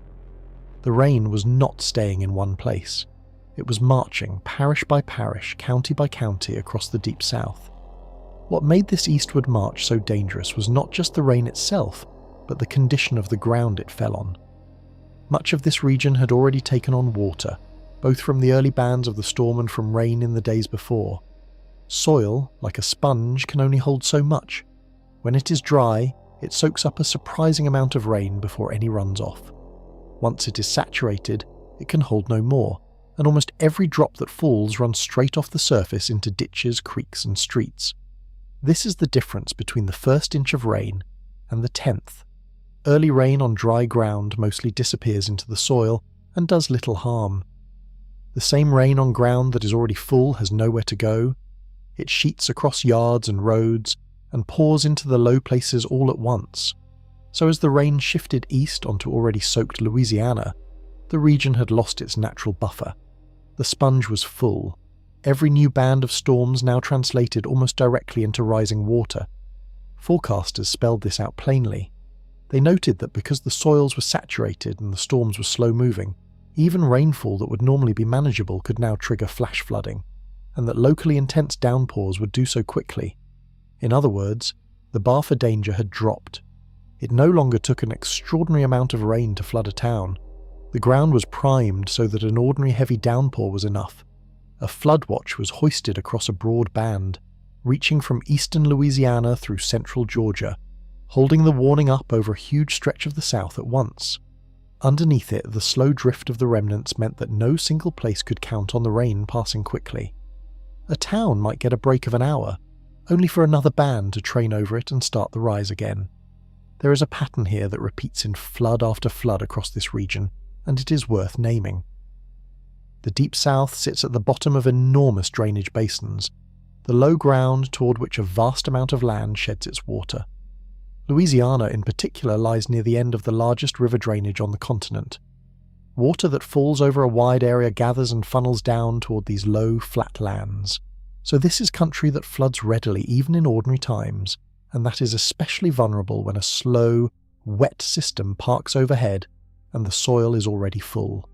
The rain was not staying in one place. It was marching parish by parish, county by county across the deep south. What made this eastward march so dangerous was not just the rain itself, but the condition of the ground it fell on. Much of this region had already taken on water, both from the early bands of the storm and from rain in the days before. Soil, like a sponge, can only hold so much. When it is dry, it soaks up a surprising amount of rain before any runs off. Once it is saturated, it can hold no more, and almost every drop that falls runs straight off the surface into ditches, creeks, and streets. This is the difference between the first inch of rain and the 10th. Early rain on dry ground mostly disappears into the soil and does little harm. The same rain on ground that is already full has nowhere to go. It sheets across yards and roads and pours into the low places all at once. So as the rain shifted east onto already soaked Louisiana, the region had lost its natural buffer. The sponge was full. Every new band of storms now translated almost directly into rising water. Forecasters spelled this out plainly. They noted that because the soils were saturated and the storms were slow-moving, even rainfall that would normally be manageable could now trigger flash flooding, and that locally intense downpours would do so quickly. In other words, the bar for danger had dropped. It no longer took an extraordinary amount of rain to flood a town. The ground was primed so that an ordinary heavy downpour was enough. A flood watch was hoisted across a broad band, reaching from eastern Louisiana through central Georgia, holding the warning up over a huge stretch of the south at once. Underneath it, the slow drift of the remnants meant that no single place could count on the rain passing quickly. A town might get a break of an hour, only for another band to train over it and start the rise again. There is a pattern here that repeats in flood after flood across this region, and it is worth naming. The deep south sits at the bottom of enormous drainage basins, the low ground toward which a vast amount of land sheds its water. Louisiana in particular lies near the end of the largest river drainage on the continent. Water that falls over a wide area gathers and funnels down toward these low, flat lands. So this is country that floods readily even in ordinary times, and that is especially vulnerable when a slow, wet system parks overhead and the soil is already full.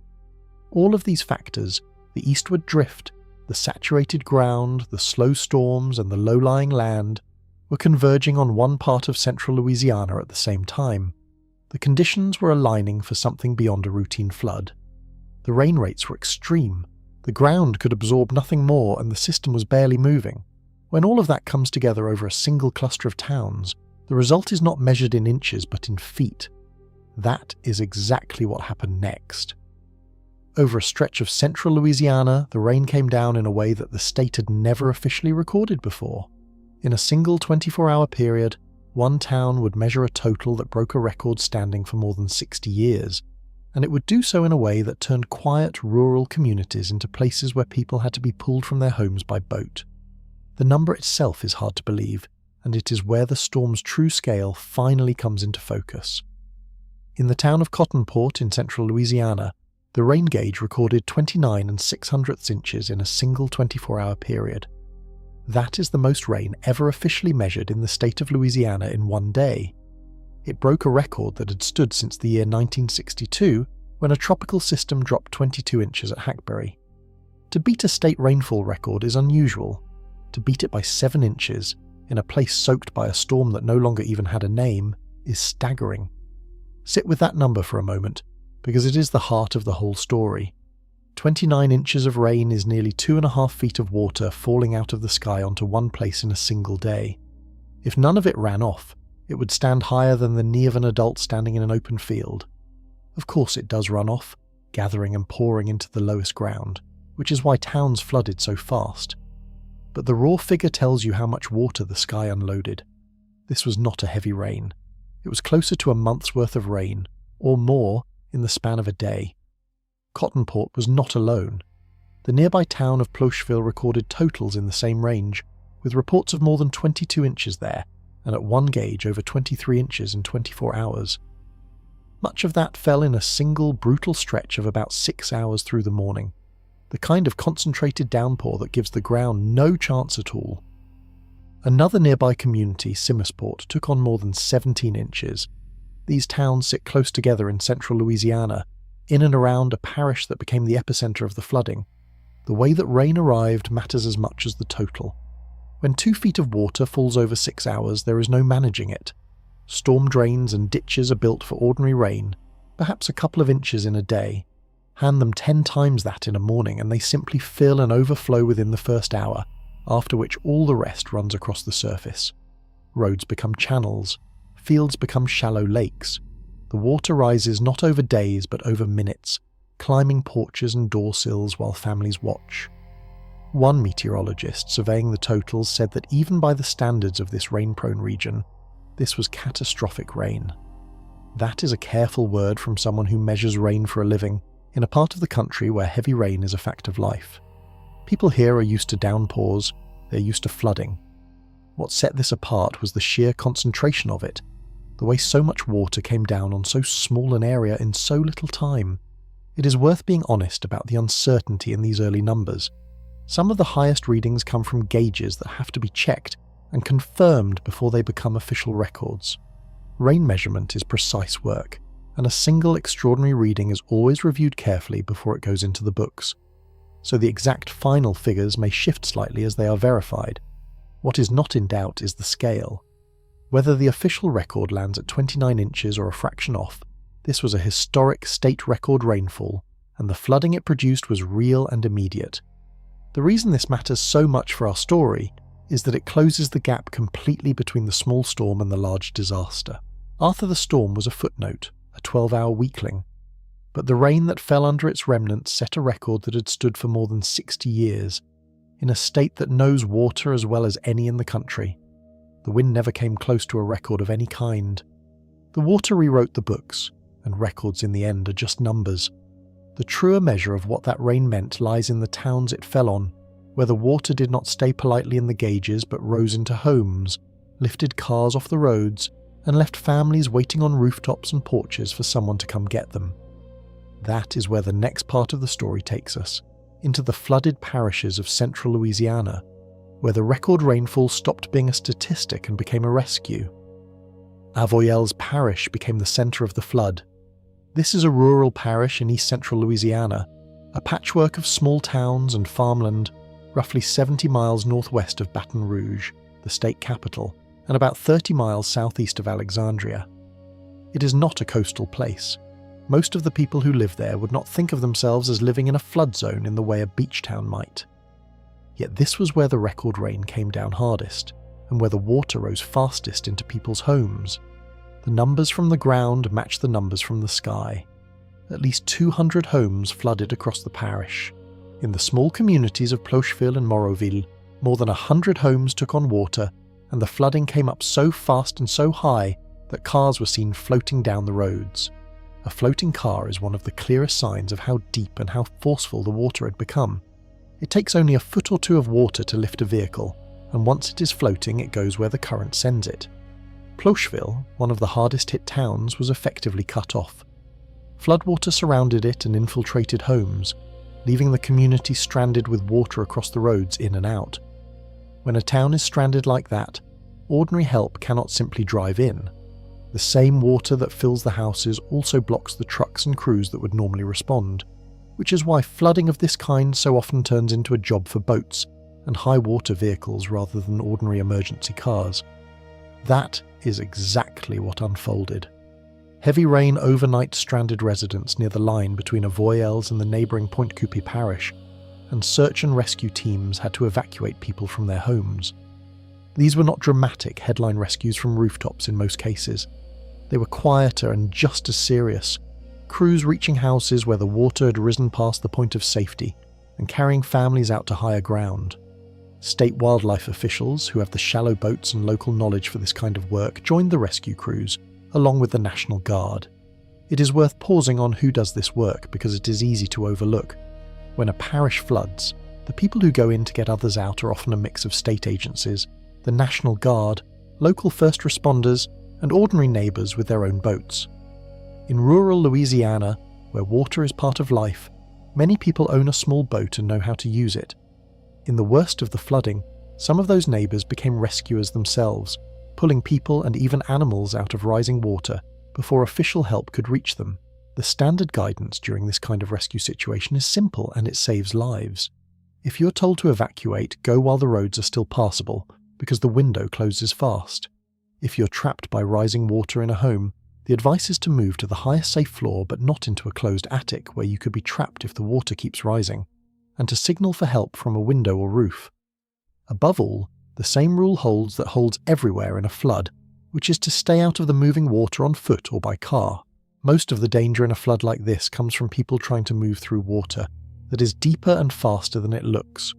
All of these factors, the eastward drift, the saturated ground, the slow storms, and the low-lying land, were converging on one part of central Louisiana at the same time. The conditions were aligning for something beyond a routine flood. The rain rates were extreme. The ground could absorb nothing more and the system was barely moving. When all of that comes together over a single cluster of towns, the result is not measured in inches but in feet. That is exactly what happened next. Over a stretch of central Louisiana, the rain came down in a way that the state had never officially recorded before. In a single 24-hour period, one town would measure a total that broke a record standing for more than 60 years, and it would do so in a way that turned quiet rural communities into places where people had to be pulled from their homes by boat. The number itself is hard to believe, and it is where the storm's true scale finally comes into focus. In the town of Cottonport in central Louisiana, the rain gauge recorded 29 6/100 inches in a single 24-hour period. That is the most rain ever officially measured in the state of Louisiana in one day. It broke a record that had stood since the year 1962, when a tropical system dropped 22 inches at Hackberry. To beat a state rainfall record is unusual. To beat it by 7 inches, in a place soaked by a storm that no longer even had a name, is staggering. Sit with that number for a moment, because it is the heart of the whole story. 29 inches of rain is nearly 2.5 feet of water falling out of the sky onto one place in a single day. If none of it ran off, it would stand higher than the knee of an adult standing in an open field. Of course it does run off, gathering and pouring into the lowest ground. which is why towns flooded so fast. But the raw figure tells you how much water the sky unloaded. This was not a heavy rain. It was closer to a month's worth of rain, or more, in the span of a day. Cottonport was not alone. The nearby town of Plocheville recorded totals in the same range, with reports of more than 22 inches there, and at one gauge over 23 inches in 24 hours. Much of that fell in a single brutal stretch of about 6 hours through the morning, the kind of concentrated downpour that gives the ground no chance at all. Another nearby community, Simmersport, took on more than 17 inches. These towns sit close together in central Louisiana, in and around a parish that became the epicenter of the flooding. The way that rain arrived matters as much as the total. When 2 feet of water falls over 6 hours, there is no managing it. Storm drains and ditches are built for ordinary rain, perhaps a couple of inches in a day. Hand them 10 times that in a morning and they simply fill and overflow within the first hour, after which all the rest runs across the surface. Roads become channels, fields become shallow lakes. The water rises not over days but over minutes, climbing porches and door sills while families watch. One meteorologist surveying the totals said that even by the standards of this rain-prone region, this was catastrophic rain. That is a careful word from someone who measures rain for a living in a part of the country where heavy rain is a fact of life. People here are used to downpours, they're used to flooding. What set this apart was the sheer concentration of it, the way so much water came down on so small an area in so little time. It is worth being honest about the uncertainty in these early numbers. Some of the highest readings come from gauges that have to be checked and confirmed before they become official records. Rain measurement is precise work, and a single extraordinary reading is always reviewed carefully before it goes into the books. So the exact final figures may shift slightly as they are verified. What is not in doubt is the scale. Whether the official record lands at 29 inches or a fraction off, this was a historic state record rainfall, and the flooding it produced was real and immediate. The reason this matters so much for our story is that it closes the gap completely between the small storm and the large disaster. Arthur the Storm was a footnote, a 12-hour weakling, but the rain that fell under its remnants set a record that had stood for more than 60 years, in a state that knows water as well as any in the country. The wind never came close to a record of any kind. The water rewrote the books, and records in the end are just numbers. The truer measure of what that rain meant lies in the towns it fell on, where the water did not stay politely in the gauges but rose into homes, lifted cars off the roads, and left families waiting on rooftops and porches for someone to come get them. That is where the next part of the story takes us, into the flooded parishes of central Louisiana, where the record rainfall stopped being a statistic and became a rescue. Avoyelles Parish became the centre of the flood. This is a rural parish in east-central Louisiana, a patchwork of small towns and farmland, roughly 70 miles northwest of Baton Rouge, the state capital, and about 30 miles southeast of Alexandria. It is not a coastal place. Most of the people who live there would not think of themselves as living in a flood zone in the way a beach town might. Yet this was where the record rain came down hardest, and where the water rose fastest into people's homes. The numbers from the ground match the numbers from the sky. At least 200 homes flooded across the parish. In the small communities of Plocheville and Moreauville, more than 100 homes took on water, and the flooding came up so fast and so high that cars were seen floating down the roads. A floating car is one of the clearest signs of how deep and how forceful the water had become. It takes only a foot or two of water to lift a vehicle, and once it is floating, it goes where the current sends it. Plocheville, one of the hardest hit towns, was effectively cut off. Floodwater surrounded it and infiltrated homes, leaving the community stranded with water across the roads in and out. When a town is stranded like that, ordinary help cannot simply drive in. The same water that fills the houses also blocks the trucks and crews that would normally respond, which is why flooding of this kind so often turns into a job for boats and high-water vehicles rather than ordinary emergency cars. That is exactly what unfolded. Heavy rain overnight stranded residents near the line between Avoyelles and the neighbouring Pointe Coupee parish, and search and rescue teams had to evacuate people from their homes. These were not dramatic headline rescues from rooftops in most cases. They were quieter and just as serious, crews reaching houses where the water had risen past the point of safety and carrying families out to higher ground. State wildlife officials, who have the shallow boats and local knowledge for this kind of work, joined the rescue crews, along with the National Guard. It is worth pausing on who does this work because it is easy to overlook. When a parish floods, the people who go in to get others out are often a mix of state agencies, the National Guard, local first responders, and ordinary neighbours with their own boats. In rural Louisiana, where water is part of life, many people own a small boat and know how to use it. In the worst of the flooding, some of those neighbours became rescuers themselves, pulling people and even animals out of rising water before official help could reach them. The standard guidance during this kind of rescue situation is simple and it saves lives. If you're told to evacuate, go while the roads are still passable, because the window closes fast. If you're trapped by rising water in a home, the advice is to move to the highest safe floor but not into a closed attic where you could be trapped if the water keeps rising, and to signal for help from a window or roof. Above all, the same rule holds that holds everywhere in a flood, which is to stay out of the moving water on foot or by car. Most of the danger in a flood like this comes from people trying to move through water that is deeper and faster than it looks.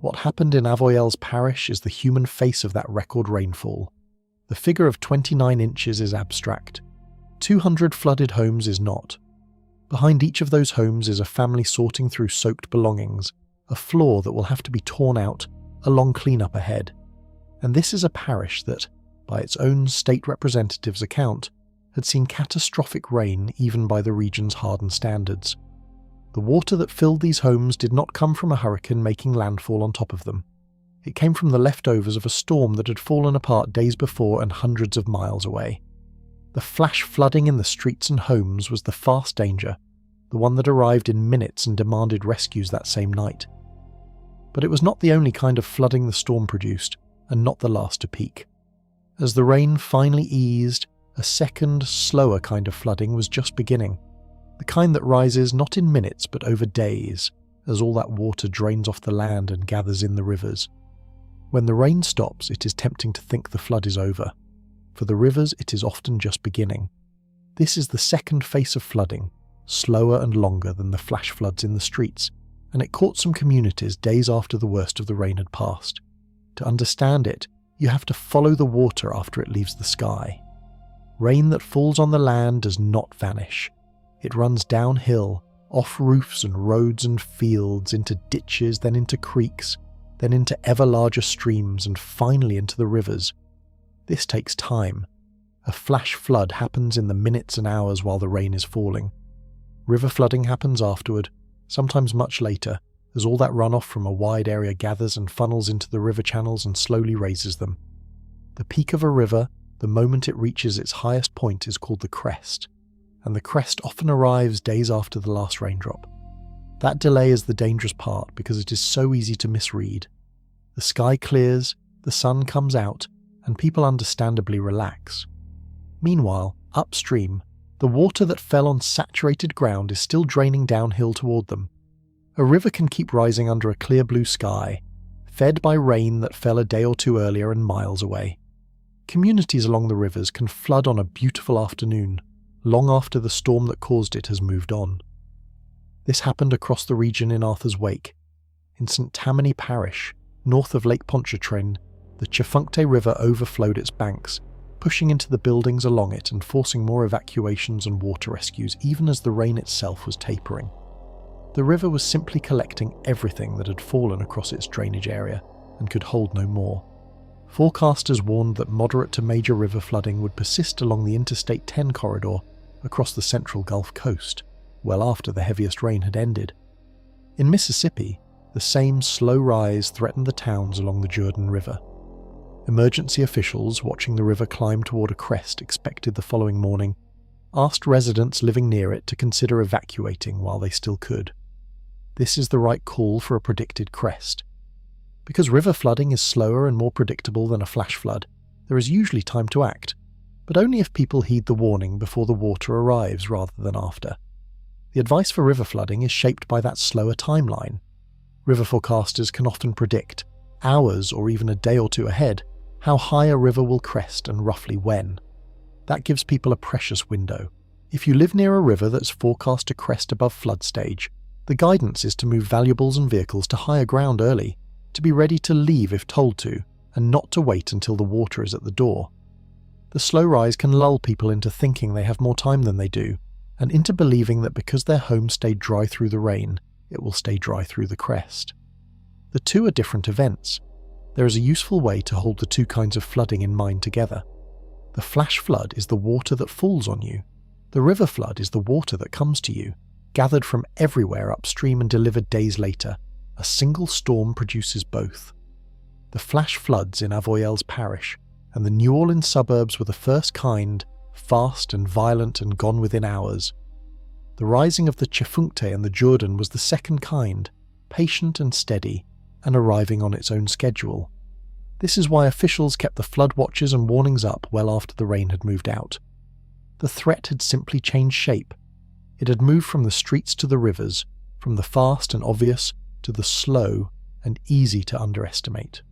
What happened in Avoyelles Parish is the human face of that record rainfall. The figure of 29 inches is abstract. 200 flooded homes is not. Behind each of those homes is a family sorting through soaked belongings, a floor that will have to be torn out, a long clean-up ahead. And this is a parish that, by its own state representative's account, had seen catastrophic rain even by the region's hardened standards. The water that filled these homes did not come from a hurricane making landfall on top of them. It came from the leftovers of a storm that had fallen apart days before and hundreds of miles away. The flash flooding in the streets and homes was the fast danger, the one that arrived in minutes and demanded rescues that same night. But it was not the only kind of flooding the storm produced, and not the last to peak. As the rain finally eased, a second, slower kind of flooding was just beginning, the kind that rises not in minutes but over days, as all that water drains off the land and gathers in the rivers. When the rain stops, it is tempting to think the flood is over. For the rivers, it is often just beginning. This is the second phase of flooding, slower and longer than the flash floods in the streets, and it caught some communities days after the worst of the rain had passed. To understand it, you have to follow the water after it leaves the sky. Rain that falls on the land does not vanish. It runs downhill, off roofs and roads and fields, into ditches, then into creeks, then into ever larger streams, and finally into the rivers. This takes time. A flash flood happens in the minutes and hours while the rain is falling. River flooding happens afterward, sometimes much later, as all that runoff from a wide area gathers and funnels into the river channels and slowly raises them. The peak of a river, the moment it reaches its highest point, is called the crest, and the crest often arrives days after the last raindrop. That delay is the dangerous part because it is so easy to misread. The sky clears, the sun comes out, and people understandably relax. Meanwhile, upstream, the water that fell on saturated ground is still draining downhill toward them. A river can keep rising under a clear blue sky, fed by rain that fell a day or two earlier and miles away. Communities along the rivers can flood on a beautiful afternoon, long after the storm that caused it has moved on. This happened across the region in Arthur's wake. In St. Tammany Parish, north of Lake Pontchartrain, the Chifuncte River overflowed its banks, pushing into the buildings along it and forcing more evacuations and water rescues even as the rain itself was tapering. The river was simply collecting everything that had fallen across its drainage area and could hold no more. Forecasters warned that moderate to major river flooding would persist along the Interstate 10 corridor across the central Gulf Coast, well after the heaviest rain had ended. In Mississippi, the same slow rise threatened the towns along the Jordan River. Emergency officials watching the river climb toward a crest expected the following morning asked residents living near it to consider evacuating while they still could. This is the right call for a predicted crest. Because river flooding is slower and more predictable than a flash flood, there is usually time to act, but only if people heed the warning before the water arrives rather than after. The advice for river flooding is shaped by that slower timeline. River forecasters can often predict, hours or even a day or two ahead, how high a river will crest and roughly when. That gives people a precious window. If you live near a river that's forecast to crest above flood stage, The guidance is to move valuables and vehicles to higher ground early, to be ready to leave if told to, and not to wait until the water is at the door. The slow rise can lull people into thinking they have more time than they do, and into believing that because their home stayed dry through the rain, it will stay dry through the crest. The two are different events. There is a useful way to hold the two kinds of flooding in mind together. The flash flood is the water that falls on you. The river flood is the water that comes to you, gathered from everywhere upstream and delivered days later. A single storm produces both. The flash floods in Avoyelles Parish and the New Orleans suburbs were the first kind, fast and violent and gone within hours. The rising of the Chefuncte and the Jourdan was the second kind, patient and steady, and arriving on its own schedule. This is why officials kept the flood watches and warnings up well after the rain had moved out. The threat had simply changed shape. It had moved from the streets to the rivers, from the fast and obvious to the slow and easy to underestimate.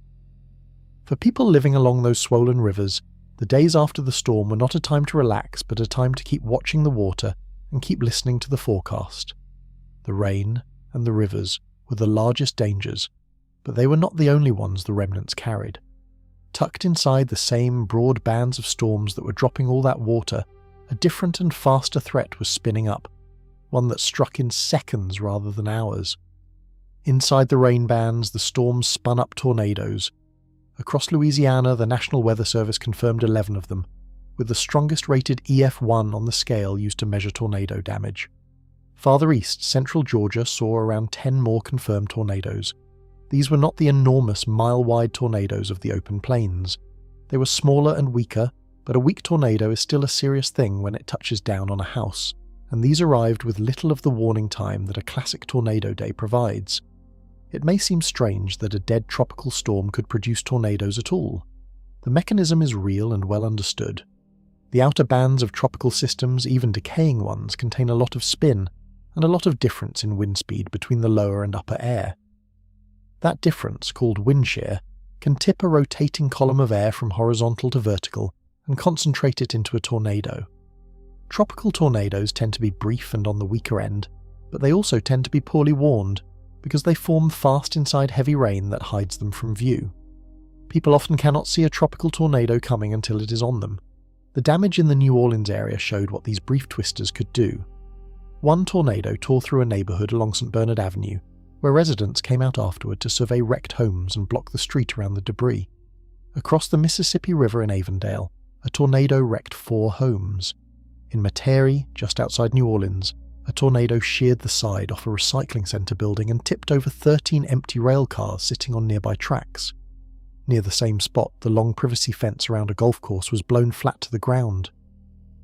For people living along those swollen rivers, the days after the storm were not a time to relax, but a time to keep watching the water and keep listening to the forecast. The rain and the rivers were the largest dangers, but they were not the only ones the remnants carried. Tucked inside the same broad bands of storms that were dropping all that water, a different and faster threat was spinning up, one that struck in seconds rather than hours. Inside the rain bands, the storms spun up tornadoes. Across Louisiana, the National Weather Service confirmed 11 of them, with the strongest rated EF1 on the scale used to measure tornado damage. Farther east, central Georgia saw around 10 more confirmed tornadoes. These were not the enormous mile-wide tornadoes of the open plains. They were smaller and weaker, but a weak tornado is still a serious thing when it touches down on a house, and these arrived with little of the warning time that a classic tornado day provides. It may seem strange that a dead tropical storm could produce tornadoes at all. The mechanism is real and well understood. The outer bands of tropical systems, even decaying ones, contain a lot of spin and a lot of difference in wind speed between the lower and upper air. That difference, called wind shear, can tip a rotating column of air from horizontal to vertical and concentrate it into a tornado. Tropical tornadoes tend to be brief and on the weaker end, but they also tend to be poorly warned, because they form fast inside heavy rain that hides them from view. People often cannot see a tropical tornado coming until it is on them. The damage in the New Orleans area showed what these brief twisters could do. One tornado tore through a neighbourhood along St. Bernard Avenue, where residents came out afterward to survey wrecked homes and block the street around the debris. Across the Mississippi River in Avondale, a tornado wrecked 4 homes. In Metairie, just outside New Orleans, a tornado sheared the side off a recycling centre building and tipped over 13 empty rail cars sitting on nearby tracks. Near the same spot, the long privacy fence around a golf course was blown flat to the ground.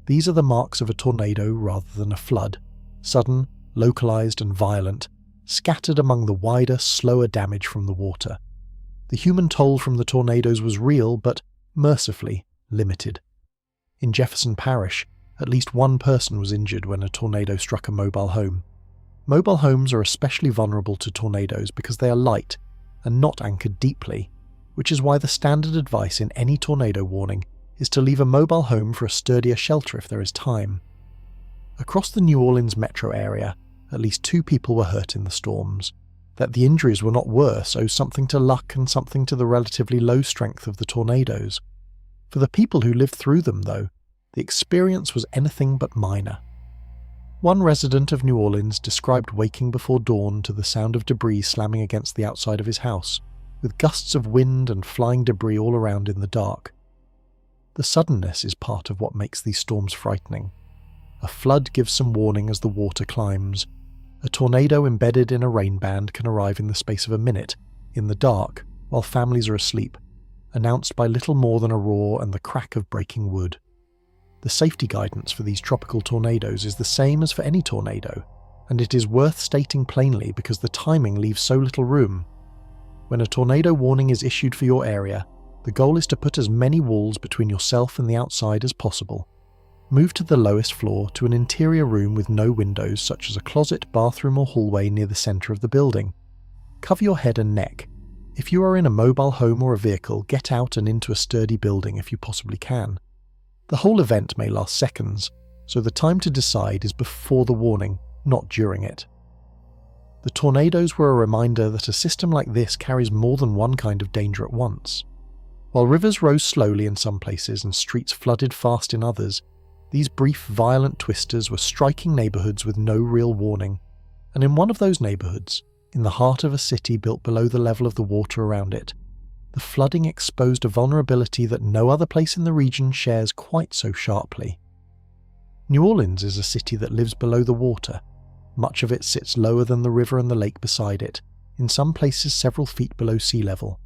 These are the marks of a tornado rather than a flood, sudden, localised and violent, scattered among the wider, slower damage from the water. The human toll from the tornadoes was real, but, mercifully, limited. In Jefferson Parish, at least one person was injured when a tornado struck a mobile home. Mobile homes are especially vulnerable to tornadoes because they are light and not anchored deeply, which is why the standard advice in any tornado warning is to leave a mobile home for a sturdier shelter if there is time. Across the New Orleans metro area, at least 2 people were hurt in the storms. That the injuries were not worse owes something to luck and something to the relatively low strength of the tornadoes. For the people who lived through them, though, the experience was anything but minor. One resident of New Orleans described waking before dawn to the sound of debris slamming against the outside of his house, with gusts of wind and flying debris all around in the dark. The suddenness is part of what makes these storms frightening. A flood gives some warning as the water climbs. A tornado embedded in a rain band can arrive in the space of a minute, in the dark, while families are asleep, announced by little more than a roar and the crack of breaking wood. The safety guidance for these tropical tornadoes is the same as for any tornado, and it is worth stating plainly because the timing leaves so little room. When a tornado warning is issued for your area, the goal is to put as many walls between yourself and the outside as possible. Move to the lowest floor to an interior room with no windows, such as a closet, bathroom or hallway near the centre of the building. Cover your head and neck. If you are in a mobile home or a vehicle, get out and into a sturdy building if you possibly can. The whole event may last seconds, so the time to decide is before the warning, not during it. The tornadoes were a reminder that a system like this carries more than one kind of danger at once. While rivers rose slowly in some places and streets flooded fast in others, these brief, violent twisters were striking neighbourhoods with no real warning. And in one of those neighbourhoods, in the heart of a city built below the level of the water around it, the flooding exposed a vulnerability that no other place in the region shares quite so sharply. New Orleans is a city that lives below the water. Much of it sits lower than the river and the lake beside it, in some places several feet below sea level.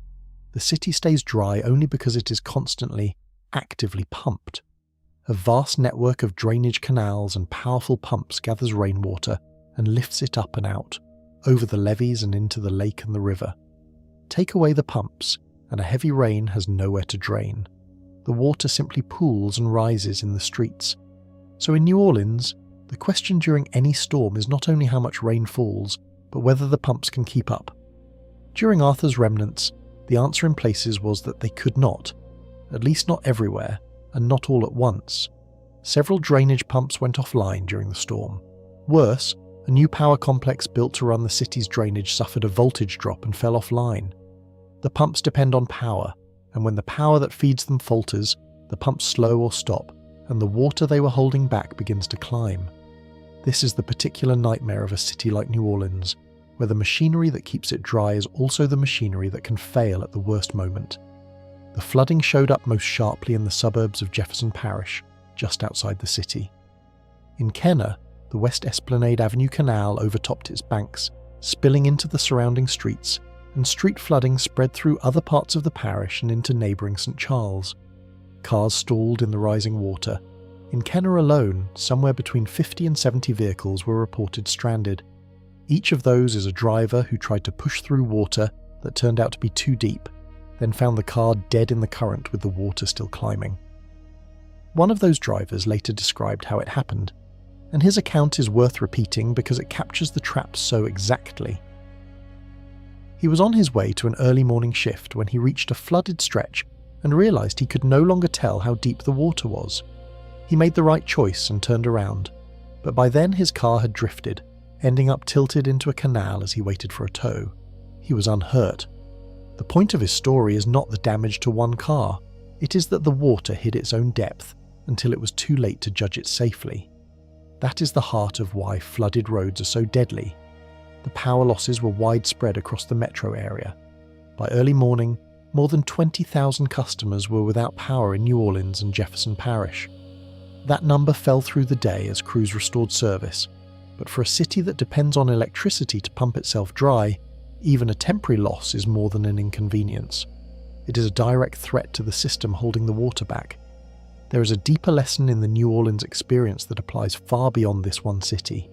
The city stays dry only because it is constantly, actively pumped. A vast network of drainage canals and powerful pumps gathers rainwater and lifts it up and out, over the levees and into the lake and the river. Take away the pumps, and a heavy rain has nowhere to drain. The water simply pools and rises in the streets. So in New Orleans, the question during any storm is not only how much rain falls, but whether the pumps can keep up. During Arthur's remnants, the answer in places was that they could not, at least not everywhere, and not all at once. Several drainage pumps went offline during the storm. Worse, a new power complex built to run the city's drainage suffered a voltage drop and fell offline. The pumps depend on power, and when the power that feeds them falters, the pumps slow or stop, and the water they were holding back begins to climb. This is the particular nightmare of a city like New Orleans, where the machinery that keeps it dry is also the machinery that can fail at the worst moment. The flooding showed up most sharply in the suburbs of Jefferson Parish, just outside the city. In Kenner, the West Esplanade Avenue Canal overtopped its banks, spilling into the surrounding streets, and street flooding spread through other parts of the parish and into neighbouring St. Charles. Cars stalled in the rising water. In Kenner alone, somewhere between 50 and 70 vehicles were reported stranded. Each of those is a driver who tried to push through water that turned out to be too deep, then found the car dead in the current with the water still climbing. One of those drivers later described how it happened, and his account is worth repeating because it captures the trap so exactly. He was on his way to an early morning shift when he reached a flooded stretch and realised he could no longer tell how deep the water was. He made the right choice and turned around, but by then his car had drifted, ending up tilted into a canal as he waited for a tow. He was unhurt. The point of his story is not the damage to one car, it is that the water hid its own depth until it was too late to judge it safely. That is the heart of why flooded roads are so deadly. The power losses were widespread across the metro area. By early morning, more than 20,000 customers were without power in New Orleans and Jefferson Parish. That number fell through the day as crews restored service, but for a city that depends on electricity to pump itself dry, even a temporary loss is more than an inconvenience. It is a direct threat to the system holding the water back. There is a deeper lesson in the New Orleans experience that applies far beyond this one city.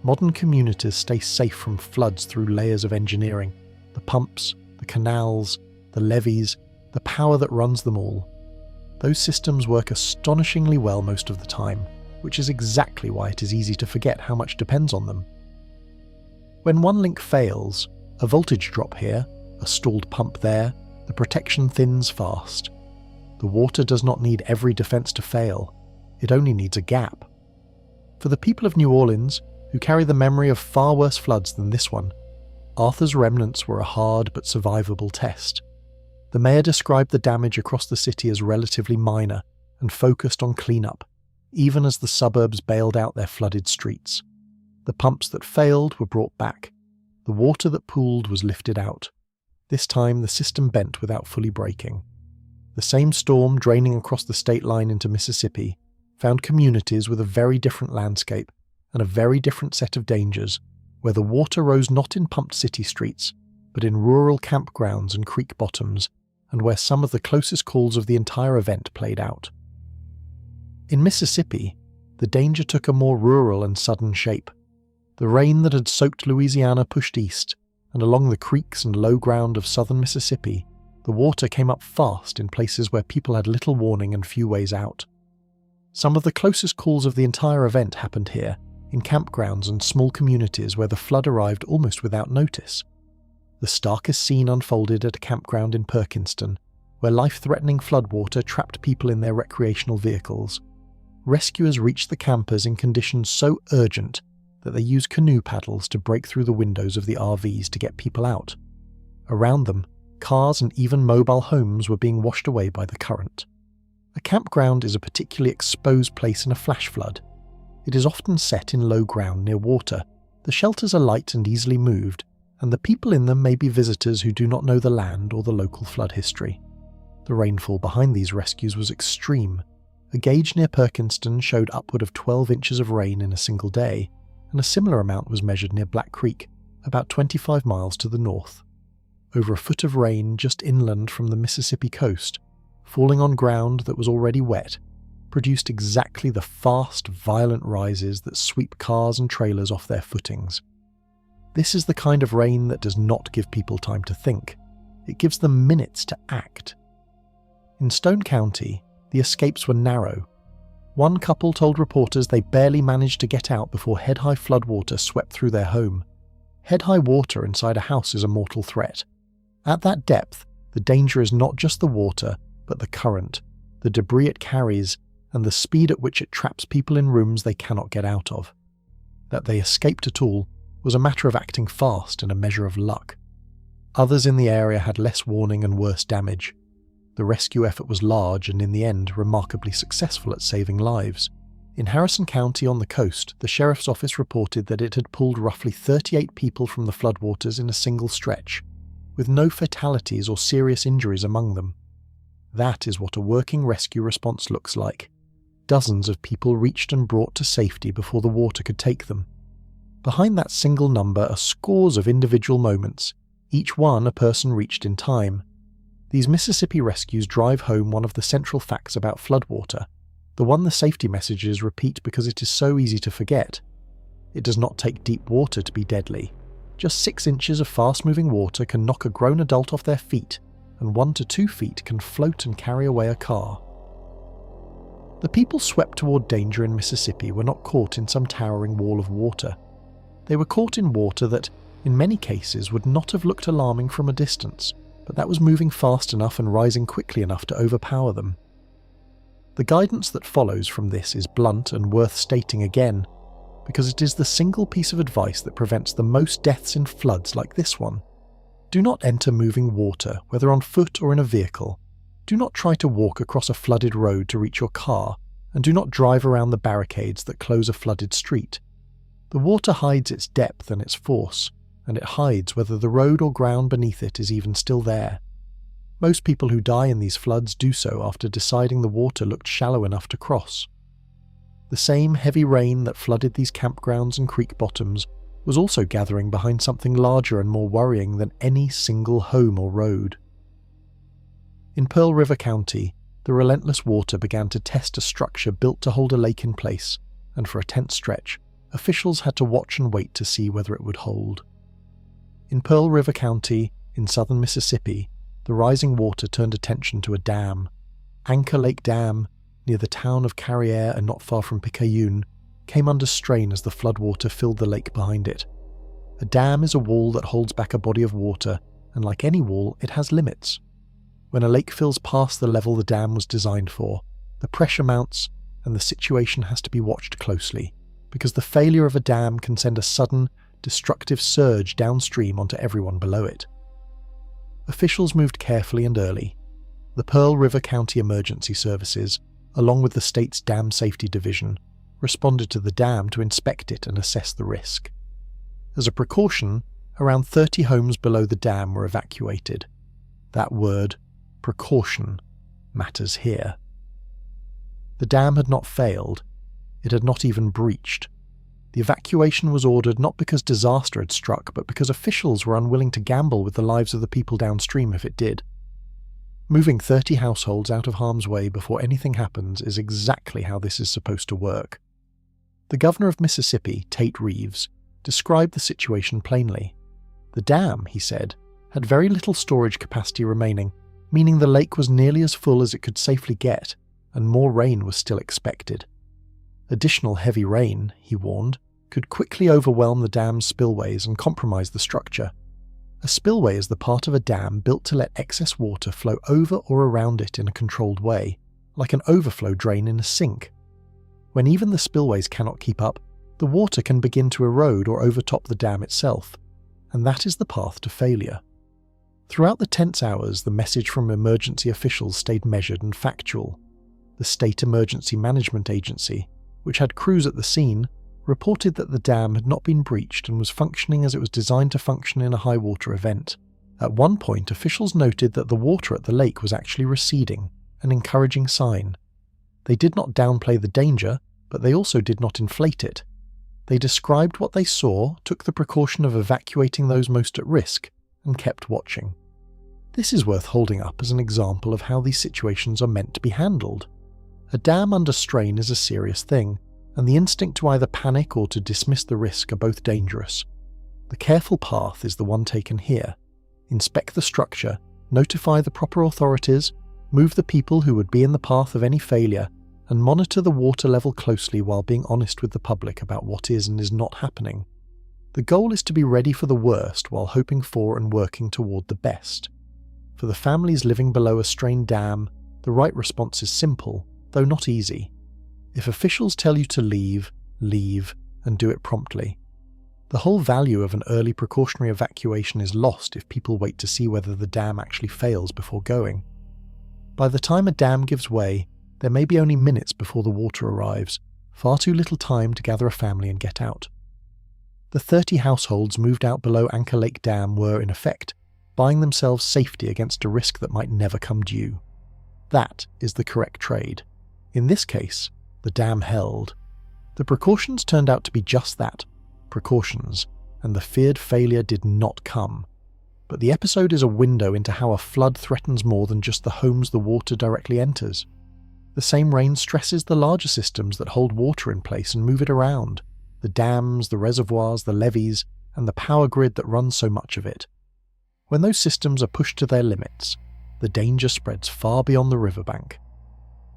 Modern communities stay safe from floods through layers of engineering: the pumps, the canals, the levees, the power that runs them all. Those systems work astonishingly well most of the time, which is exactly why it is easy to forget how much depends on them. When one link fails, a voltage drop here, a stalled pump there, the protection thins fast. The water does not need every defense to fail, it only needs a gap. For the people of New Orleans, who carry the memory of far worse floods than this one, Arthur's remnants were a hard but survivable test. The mayor described the damage across the city as relatively minor and focused on cleanup, even as the suburbs bailed out their flooded streets. The pumps that failed were brought back. The water that pooled was lifted out. This time the system bent without fully breaking. The same storm draining across the state line into Mississippi found communities with a very different landscape and a very different set of dangers, where the water rose not in pumped city streets, but in rural campgrounds and creek bottoms, and where some of the closest calls of the entire event played out. In Mississippi, the danger took a more rural and sudden shape. The rain that had soaked Louisiana pushed east, and along the creeks and low ground of southern Mississippi, the water came up fast in places where people had little warning and few ways out. Some of the closest calls of the entire event happened here, in campgrounds and small communities where the flood arrived almost without notice. The starkest scene unfolded at a campground in Perkinston, where life-threatening floodwater trapped people in their recreational vehicles. Rescuers reached the campers in conditions so urgent that they used canoe paddles to break through the windows of the RVs to get people out. Around them, cars and even mobile homes were being washed away by the current. A campground is a particularly exposed place in a flash flood. It is often set in low ground near water. The shelters are light and easily moved, and the people in them may be visitors who do not know the land or the local flood history. The rainfall behind these rescues was extreme. A gauge near Perkinston showed upward of 12 inches of rain in a single day, and a similar amount was measured near Black Creek, about 25 miles to the north. Over a foot of rain just inland from the Mississippi coast, falling on ground that was already wet, produced exactly the fast, violent rises that sweep cars and trailers off their footings. This is the kind of rain that does not give people time to think. It gives them minutes to act. In Stone County, the escapes were narrow. One couple told reporters they barely managed to get out before head-high floodwater swept through their home. Head-high water inside a house is a mortal threat. At that depth, the danger is not just the water, but the current, the debris it carries, and the speed at which it traps people in rooms they cannot get out of. That they escaped at all was a matter of acting fast and a measure of luck. Others in the area had less warning and worse damage. The rescue effort was large and in the end remarkably successful at saving lives. In Harrison County on the coast, the sheriff's office reported that it had pulled roughly 38 people from the floodwaters in a single stretch, with no fatalities or serious injuries among them. That is what a working rescue response looks like. Dozens of people reached and brought to safety before the water could take them. Behind that single number are scores of individual moments, each one a person reached in time. These Mississippi rescues drive home one of the central facts about floodwater, the one the safety messages repeat because it is so easy to forget. It does not take deep water to be deadly. Just 6 inches of fast-moving water can knock a grown adult off their feet, and 1 to 2 feet can float and carry away a car. The people swept toward danger in Mississippi were not caught in some towering wall of water. They were caught in water that, in many cases, would not have looked alarming from a distance, but that was moving fast enough and rising quickly enough to overpower them. The guidance that follows from this is blunt and worth stating again, because it is the single piece of advice that prevents the most deaths in floods like this one. Do not enter moving water, whether on foot or in a vehicle. Do not try to walk across a flooded road to reach your car, and do not drive around the barricades that close a flooded street. The water hides its depth and its force, and it hides whether the road or ground beneath it is even still there. Most people who die in these floods do so after deciding the water looked shallow enough to cross. The same heavy rain that flooded these campgrounds and creek bottoms was also gathering behind something larger and more worrying than any single home or road. In Pearl River County, the relentless water began to test a structure built to hold a lake in place, and for a tense stretch, officials had to watch and wait to see whether it would hold. In Pearl River County, in southern Mississippi, the rising water turned attention to a dam. Anchor Lake Dam, near the town of Carriere and not far from Picayune, came under strain as the floodwater filled the lake behind it. A dam is a wall that holds back a body of water, and like any wall, it has limits. When a lake fills past the level the dam was designed for, the pressure mounts, and the situation has to be watched closely, because the failure of a dam can send a sudden, destructive surge downstream onto everyone below it. Officials moved carefully and early. The Pearl River County Emergency Services, along with the state's Dam Safety Division, responded to the dam to inspect it and assess the risk. As a precaution, around 30 homes below the dam were evacuated. That word, precaution, matters here. The dam had not failed. It had not even breached. The evacuation was ordered not because disaster had struck, but because officials were unwilling to gamble with the lives of the people downstream if it did. Moving 30 households out of harm's way before anything happens is exactly how this is supposed to work. The governor of Mississippi, Tate Reeves, described the situation plainly. The dam, he said, had very little storage capacity remaining, meaning the lake was nearly as full as it could safely get, and more rain was still expected. Additional heavy rain, he warned, could quickly overwhelm the dam's spillways and compromise the structure. A spillway is the part of a dam built to let excess water flow over or around it in a controlled way, like an overflow drain in a sink. When even the spillways cannot keep up, the water can begin to erode or overtop the dam itself, and that is the path to failure. Throughout the tense hours, the message from emergency officials stayed measured and factual. The State Emergency Management Agency, which had crews at the scene, reported that the dam had not been breached and was functioning as it was designed to function in a high water event. At one point, officials noted that the water at the lake was actually receding, an encouraging sign. They did not downplay the danger, but they also did not inflate it. They described what they saw, took the precaution of evacuating those most at risk, and kept watching. This is worth holding up as an example of how these situations are meant to be handled. A dam under strain is a serious thing, and the instinct to either panic or to dismiss the risk are both dangerous. The careful path is the one taken here. Inspect the structure, notify the proper authorities, move the people who would be in the path of any failure, and monitor the water level closely while being honest with the public about what is and is not happening. The goal is to be ready for the worst while hoping for and working toward the best. For the families living below a strained dam, the right response is simple, though not easy. If officials tell you to leave, leave, and do it promptly. The whole value of an early precautionary evacuation is lost if people wait to see whether the dam actually fails before going. By the time a dam gives way, there may be only minutes before the water arrives, far too little time to gather a family and get out. The 30 households moved out below Anchor Lake Dam were, in effect, buying themselves safety against a risk that might never come due. That is the correct trade. In this case, the dam held. The precautions turned out to be just that, precautions, and the feared failure did not come. But the episode is a window into how a flood threatens more than just the homes the water directly enters. The same rain stresses the larger systems that hold water in place and move it around, the dams, the reservoirs, the levees, and the power grid that runs so much of it. When those systems are pushed to their limits, the danger spreads far beyond the riverbank.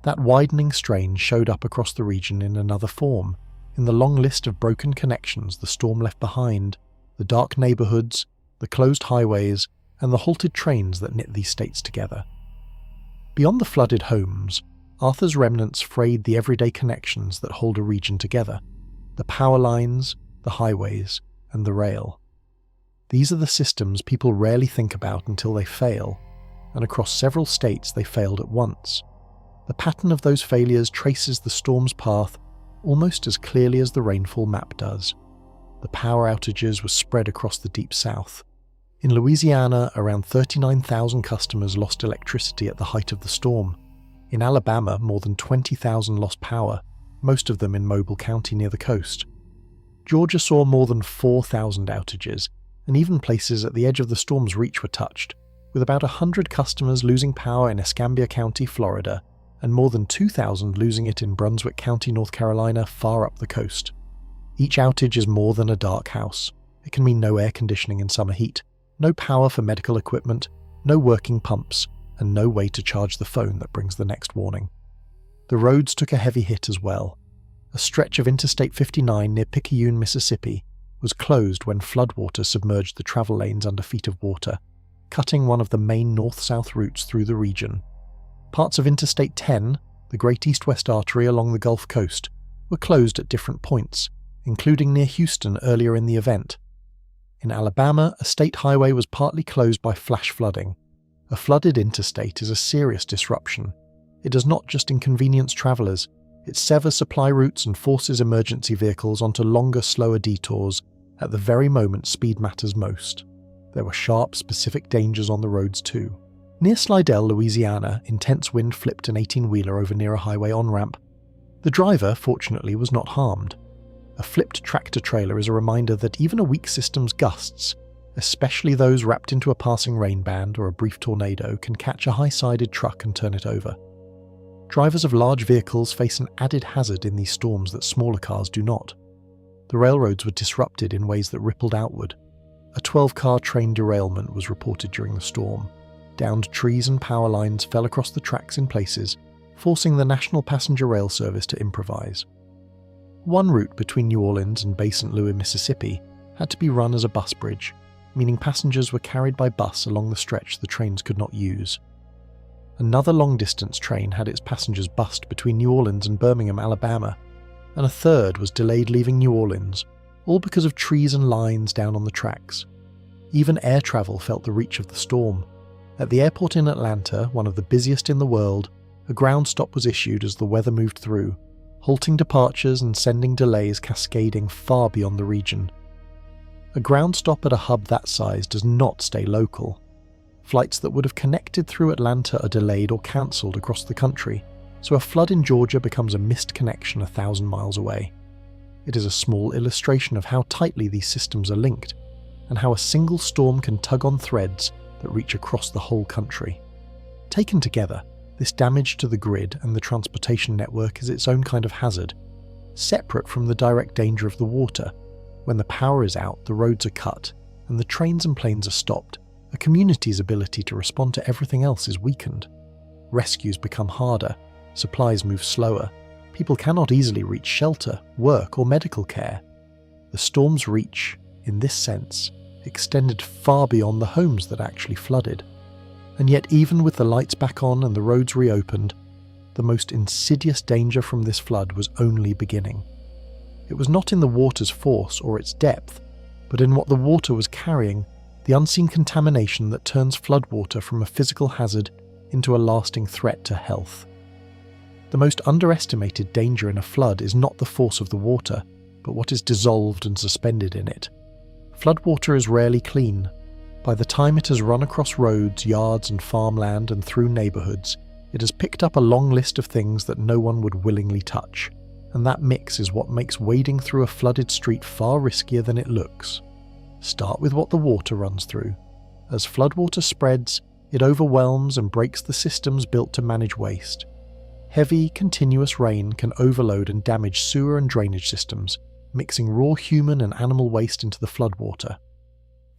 That widening strain showed up across the region in another form, in the long list of broken connections the storm left behind, the dark neighbourhoods, the closed highways, and the halted trains that knit these states together. Beyond the flooded homes, Arthur's remnants frayed the everyday connections that hold a region together, the power lines, the highways, and the rail. These are the systems people rarely think about until they fail, and across several states they failed at once. The pattern of those failures traces the storm's path almost as clearly as the rainfall map does. The power outages were spread across the Deep South. In Louisiana, around 39,000 customers lost electricity at the height of the storm. In Alabama, more than 20,000 lost power, most of them in Mobile County near the coast. Georgia saw more than 4,000 outages, and even places at the edge of the storm's reach were touched, with about 100 customers losing power in Escambia County, Florida, and more than 2,000 losing it in Brunswick County, North Carolina, far up the coast. Each outage is more than a dark house. It can mean no air conditioning in summer heat, no power for medical equipment, no working pumps, and no way to charge the phone that brings the next warning. The roads took a heavy hit as well. A stretch of Interstate 59 near Picayune, Mississippi, was closed when floodwater submerged the travel lanes under feet of water, cutting one of the main north-south routes through the region. Parts of Interstate 10, the Great East-West Artery along the Gulf Coast, were closed at different points, including near Houston earlier in the event. In Alabama, a state highway was partly closed by flash flooding. A flooded interstate is a serious disruption. It does not just inconvenience travelers, it severs supply routes and forces emergency vehicles onto longer, slower detours at the very moment speed matters most. There were sharp, specific dangers on the roads too. Near Slidell, Louisiana, intense wind flipped an 18-wheeler over near a highway on-ramp. The driver, fortunately, was not harmed. A flipped tractor-trailer is a reminder that even a weak system's gusts, especially those wrapped into a passing rain band or a brief tornado, can catch a high-sided truck and turn it over. Drivers of large vehicles face an added hazard in these storms that smaller cars do not. The railroads were disrupted in ways that rippled outward. A 12-car train derailment was reported during the storm. Downed trees and power lines fell across the tracks in places, forcing the National Passenger Rail Service to improvise. One route between New Orleans and Bay St. Louis, Mississippi, had to be run as a bus bridge, meaning passengers were carried by bus along the stretch the trains could not use. Another long-distance train had its passengers bussed between New Orleans and Birmingham, Alabama. and a third was delayed leaving New Orleans, all because of trees and lines down on the tracks. Even air travel felt the reach of the storm. At the airport in Atlanta, one of the busiest in the world, a ground stop was issued as the weather moved through, halting departures and sending delays cascading far beyond the region. A ground stop at a hub that size does not stay local. Flights that would have connected through Atlanta are delayed or cancelled across the country, so a flood in Georgia becomes a missed connection 1,000 miles away. It is a small illustration of how tightly these systems are linked, and how a single storm can tug on threads that reach across the whole country. Taken together, this damage to the grid and the transportation network is its own kind of hazard, separate from the direct danger of the water. When the power is out, the roads are cut, and the trains and planes are stopped. A community's ability to respond to everything else is weakened. Rescues become harder, supplies move slower, people cannot easily reach shelter, work, or medical care. The storm's reach, in this sense, extended far beyond the homes that actually flooded. And yet, even with the lights back on and the roads reopened, the most insidious danger from this flood was only beginning. It was not in the water's force or its depth, but in what the water was carrying, the unseen contamination that turns floodwater from a physical hazard into a lasting threat to health. The most underestimated danger in a flood is not the force of the water, but what is dissolved and suspended in it. Floodwater is rarely clean. By the time it has run across roads, yards and farmland and through neighbourhoods, it has picked up a long list of things that no one would willingly touch, and that mix is what makes wading through a flooded street far riskier than it looks. Start with what the water runs through. As floodwater spreads, it overwhelms and breaks the systems built to manage waste. Heavy, continuous rain can overload and damage sewer and drainage systems, mixing raw human and animal waste into the floodwater.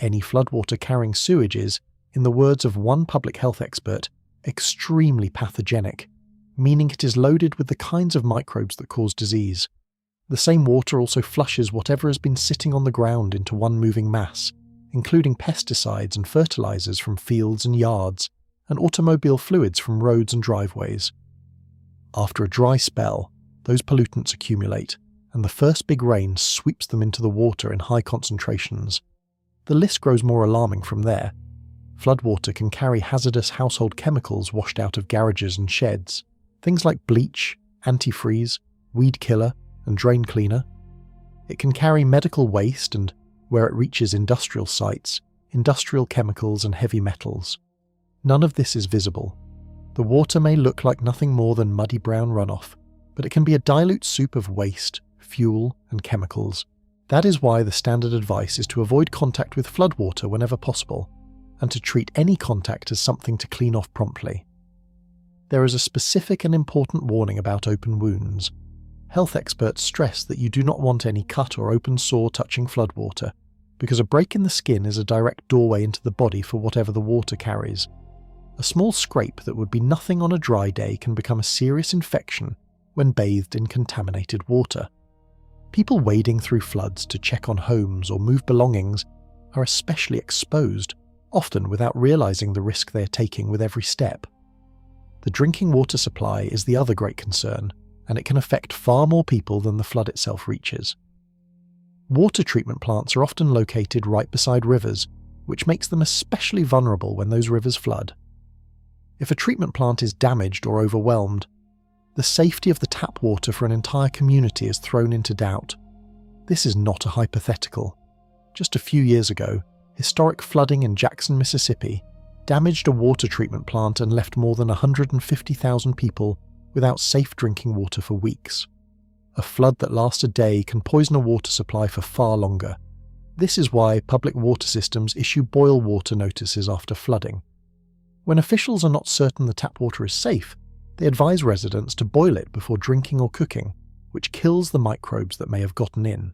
Any floodwater carrying sewage is, in the words of one public health expert, extremely pathogenic, meaning it is loaded with the kinds of microbes that cause disease. The same water also flushes whatever has been sitting on the ground into one moving mass, including pesticides and fertilizers from fields and yards, and automobile fluids from roads and driveways. After a dry spell, those pollutants accumulate, and the first big rain sweeps them into the water in high concentrations. The list grows more alarming from there. Floodwater can carry hazardous household chemicals washed out of garages and sheds, things like bleach, antifreeze, weed killer, and drain cleaner. It can carry medical waste and, where it reaches industrial sites, industrial chemicals and heavy metals. None of this is visible. The water may look like nothing more than muddy brown runoff, but it can be a dilute soup of waste, fuel, and chemicals. That is why the standard advice is to avoid contact with floodwater whenever possible, and to treat any contact as something to clean off promptly. There is a specific and important warning about open wounds. Health experts stress that you do not want any cut or open sore touching floodwater, because a break in the skin is a direct doorway into the body for whatever the water carries. A small scrape that would be nothing on a dry day can become a serious infection when bathed in contaminated water. People wading through floods to check on homes or move belongings are especially exposed, often without realizing the risk they are taking with every step. The drinking water supply is the other great concern, and it can affect far more people than the flood itself reaches. Water treatment plants are often located right beside rivers, which makes them especially vulnerable when those rivers flood. If a treatment plant is damaged or overwhelmed, the safety of the tap water for an entire community is thrown into doubt. This is not a hypothetical. Just a few years ago, historic flooding in Jackson, Mississippi, damaged a water treatment plant and left more than 150,000 people without safe drinking water for weeks. A flood that lasts a day can poison a water supply for far longer. This is why public water systems issue boil water notices after flooding. When officials are not certain the tap water is safe, they advise residents to boil it before drinking or cooking, which kills the microbes that may have gotten in.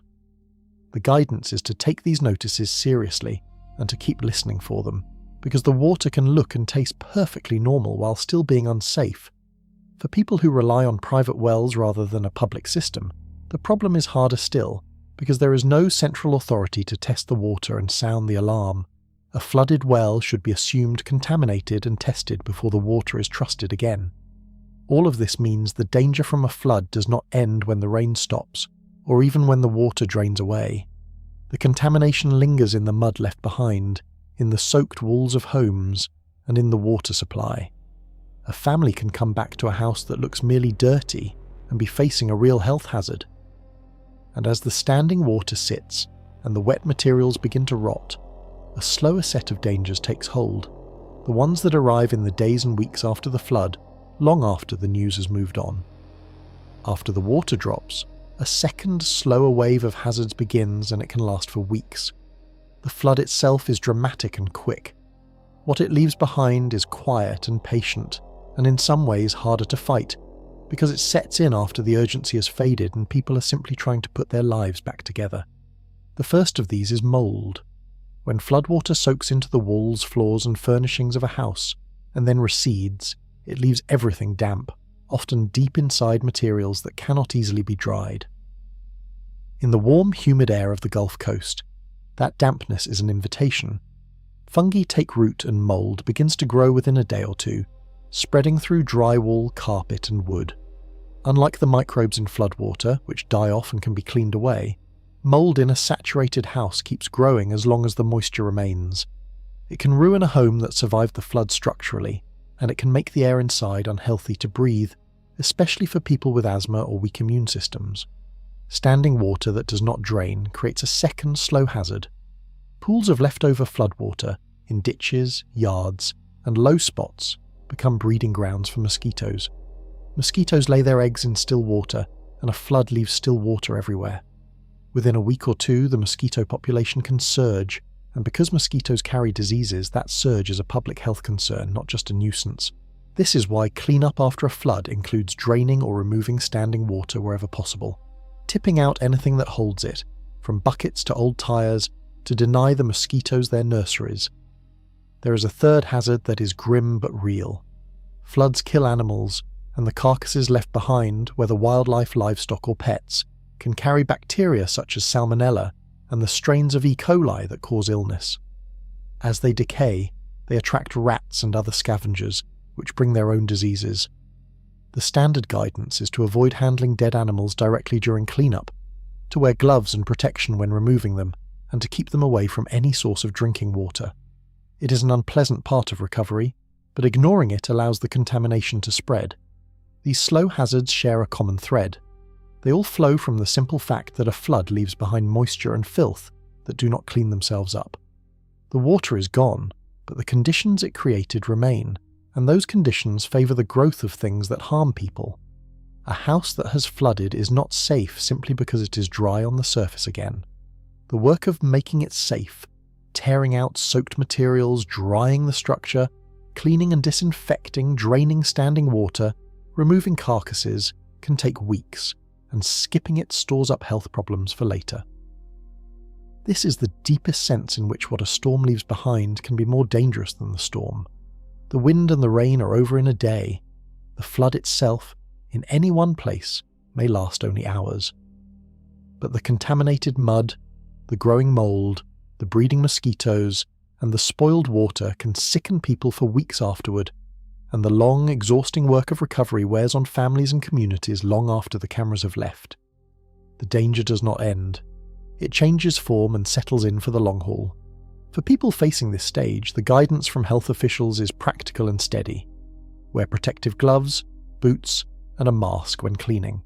The guidance is to take these notices seriously and to keep listening for them, because the water can look and taste perfectly normal while still being unsafe. For people who rely on private wells rather than a public system, the problem is harder still, because there is no central authority to test the water and sound the alarm. A flooded well should be assumed contaminated and tested before the water is trusted again. All of this means the danger from a flood does not end when the rain stops, or even when the water drains away. The contamination lingers in the mud left behind, in the soaked walls of homes, and in the water supply. A family can come back to a house that looks merely dirty and be facing a real health hazard. And as the standing water sits and the wet materials begin to rot, a slower set of dangers takes hold, the ones that arrive in the days and weeks after the flood, long after the news has moved on. After the water drops, a second, slower wave of hazards begins, and it can last for weeks. The flood itself is dramatic and quick. What it leaves behind is quiet and patient, and in some ways harder to fight, because it sets in after the urgency has faded and people are simply trying to put their lives back together. The first of these is mold. When floodwater soaks into the walls, floors and furnishings of a house, and then recedes, it leaves everything damp, often deep inside materials that cannot easily be dried. In the warm, humid air of the Gulf Coast, that dampness is an invitation. Fungi take root and mold begins to grow within a day or two, spreading through drywall, carpet and wood. Unlike the microbes in floodwater, which die off and can be cleaned away, mold in a saturated house keeps growing as long as the moisture remains. It can ruin a home that survived the flood structurally, and it can make the air inside unhealthy to breathe, especially for people with asthma or weak immune systems. Standing water that does not drain creates a second slow hazard. Pools of leftover floodwater in ditches, yards, and low spots become breeding grounds for mosquitoes. Mosquitoes lay their eggs in still water, and a flood leaves still water everywhere. Within a week or two, the mosquito population can surge, and because mosquitoes carry diseases, that surge is a public health concern, not just a nuisance. This is why cleanup after a flood includes draining or removing standing water wherever possible, tipping out anything that holds it, from buckets to old tires, to deny the mosquitoes their nurseries. There is a third hazard that is grim but real. Floods kill animals, and the carcasses left behind, whether wildlife, livestock or pets, can carry bacteria such as salmonella and the strains of E. coli that cause illness. As they decay, they attract rats and other scavengers, which bring their own diseases. The standard guidance is to avoid handling dead animals directly during cleanup, to wear gloves and protection when removing them, and to keep them away from any source of drinking water. It is an unpleasant part of recovery, but ignoring it allows the contamination to spread. These slow hazards share a common thread. They all flow from the simple fact that a flood leaves behind moisture and filth that do not clean themselves up. The water is gone, but the conditions it created remain, and those conditions favour the growth of things that harm people. A house that has flooded is not safe simply because it is dry on the surface again. The work of making it safe, tearing out soaked materials, drying the structure, cleaning and disinfecting, draining standing water, removing carcasses, can take weeks, and skipping it stores up health problems for later. This is the deepest sense in which what a storm leaves behind can be more dangerous than the storm. The wind and the rain are over in a day. The flood itself, in any one place, may last only hours. But the contaminated mud, the growing mold, the breeding mosquitoes, and the spoiled water can sicken people for weeks afterward, and the long, exhausting work of recovery wears on families and communities long after the cameras have left. The danger does not end. It changes form and settles in for the long haul. For people facing this stage, the guidance from health officials is practical and steady. Wear protective gloves, boots, and a mask when cleaning.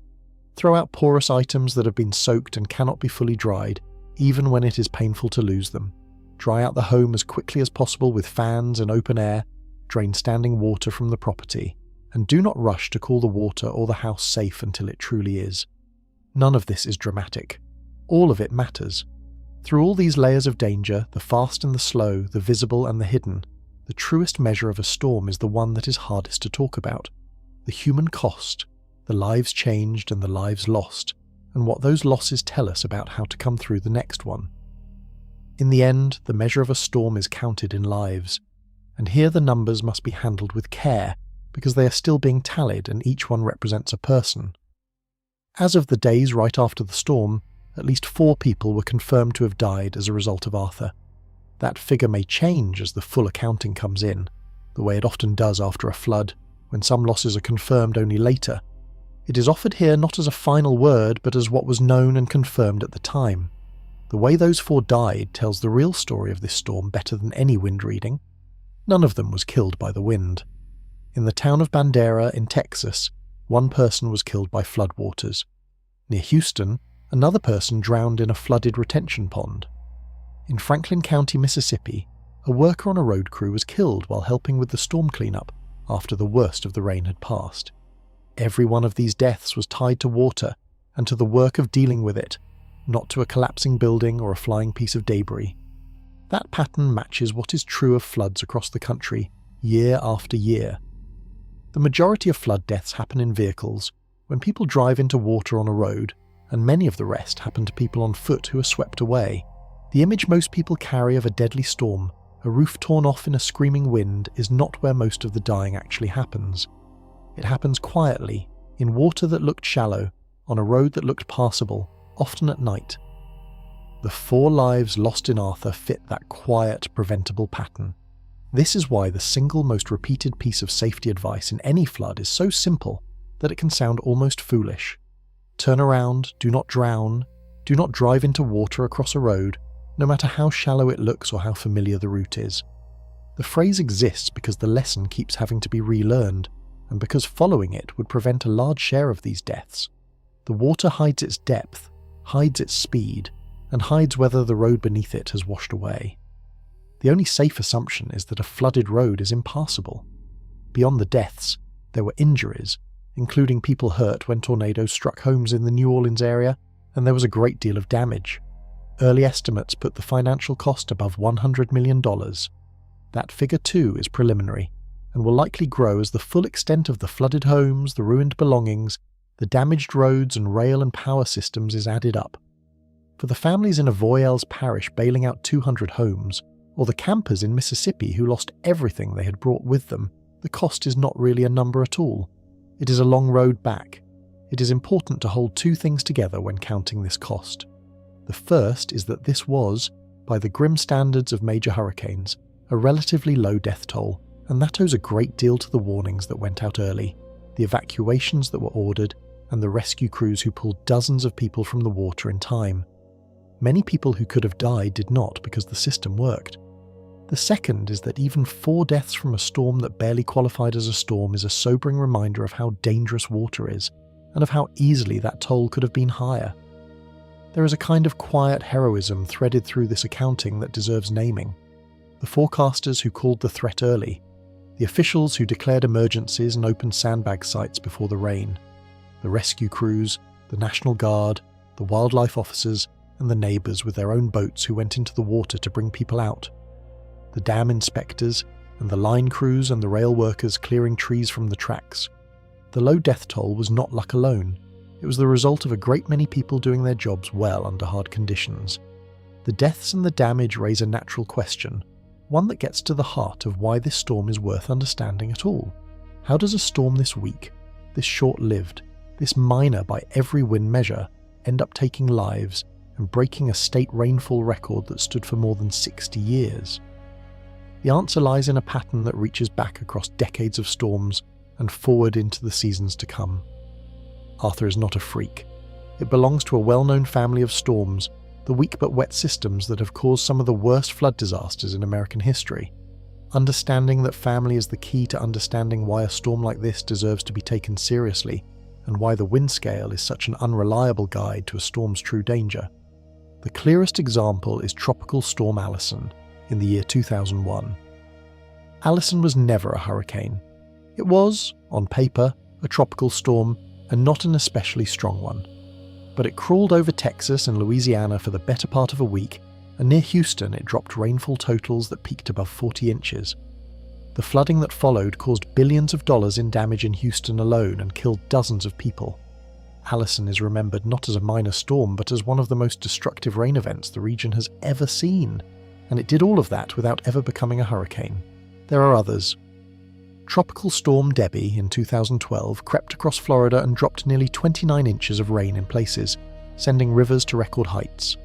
Throw out porous items that have been soaked and cannot be fully dried, even when it is painful to lose them. Dry out the home as quickly as possible with fans and open air, drain standing water from the property, and do not rush to call the water or the house safe until it truly is. None of this is dramatic. All of it matters. Through all these layers of danger, the fast and the slow, the visible and the hidden, the truest measure of a storm is the one that is hardest to talk about. The human cost, the lives changed and the lives lost, and what those losses tell us about how to come through the next one. In the end, the measure of a storm is counted in lives, and here the numbers must be handled with care, because they are still being tallied and each one represents a person. As of the days right after the storm, at least 4 people were confirmed to have died as a result of Arthur. That figure may change as the full accounting comes in, the way it often does after a flood, when some losses are confirmed only later. It is offered here not as a final word, but as what was known and confirmed at the time. The way those 4 died tells the real story of this storm better than any wind reading. None of them was killed by the wind. In the town of Bandera in Texas, 1 person was killed by floodwaters. Near Houston, another person drowned in a flooded retention pond. In Franklin County, Mississippi, a worker on a road crew was killed while helping with the storm cleanup after the worst of the rain had passed. Every one of these deaths was tied to water and to the work of dealing with it, not to a collapsing building or a flying piece of debris. That pattern matches what is true of floods across the country, year after year. The majority of flood deaths happen in vehicles, when people drive into water on a road, and many of the rest happen to people on foot who are swept away. The image most people carry of a deadly storm, a roof torn off in a screaming wind, is not where most of the dying actually happens. It happens quietly, in water that looked shallow, on a road that looked passable, often at night. The 4 lives lost in Arthur fit that quiet, preventable pattern. This is why the single most repeated piece of safety advice in any flood is so simple that it can sound almost foolish. Turn around, do not drown, do not drive into water across a road, no matter how shallow it looks or how familiar the route is. The phrase exists because the lesson keeps having to be relearned, and because following it would prevent a large share of these deaths. The water hides its depth, hides its speed, and hides whether the road beneath it has washed away. The only safe assumption is that a flooded road is impassable. Beyond the deaths, there were injuries, including people hurt when tornadoes struck homes in the New Orleans area, and there was a great deal of damage. Early estimates put the financial cost above $100 million. That figure too is preliminary, and will likely grow as the full extent of the flooded homes, the ruined belongings, the damaged roads and rail and power systems is added up. For the families in Avoyelles Parish bailing out 200 homes, or the campers in Mississippi who lost everything they had brought with them, the cost is not really a number at all. It is a long road back. It is important to hold 2 things together when counting this cost. The first is that this was, by the grim standards of major hurricanes, a relatively low death toll, and that owes a great deal to the warnings that went out early, the evacuations that were ordered, and the rescue crews who pulled dozens of people from the water in time. Many people who could have died did not because the system worked. The second is that even 4 deaths from a storm that barely qualified as a storm is a sobering reminder of how dangerous water is, and of how easily that toll could have been higher. There is a kind of quiet heroism threaded through this accounting that deserves naming. The forecasters who called the threat early, the officials who declared emergencies and opened sandbag sites before the rain, the rescue crews, the National Guard, the wildlife officers, and the neighbours with their own boats who went into the water to bring people out, the dam inspectors, and the line crews and the rail workers clearing trees from the tracks. The low death toll was not luck alone. It was the result of a great many people doing their jobs well under hard conditions. The deaths and the damage raise a natural question, one that gets to the heart of why this storm is worth understanding at all. How does a storm this weak, this short-lived, this minor by every wind measure, end up taking lives and breaking a state rainfall record that stood for more than 60 years? The answer lies in a pattern that reaches back across decades of storms and forward into the seasons to come. Arthur is not a freak. It belongs to a well-known family of storms, the weak but wet systems that have caused some of the worst flood disasters in American history. Understanding that family is the key to understanding why a storm like this deserves to be taken seriously, and why the wind scale is such an unreliable guide to a storm's true danger. The clearest example is Tropical Storm Allison in the year 2001. Allison was never a hurricane. It was, on paper, a tropical storm, and not an especially strong one. But it crawled over Texas and Louisiana for the better part of a week, and near Houston it dropped rainfall totals that peaked above 40 inches. The flooding that followed caused billions of dollars in damage in Houston alone and killed dozens of people. Allison is remembered not as a minor storm, but as one of the most destructive rain events the region has ever seen, and it did all of that without ever becoming a hurricane. There are others. Tropical Storm Debbie in 2012 crept across Florida and dropped nearly 29 inches of rain in places, sending rivers to record heights.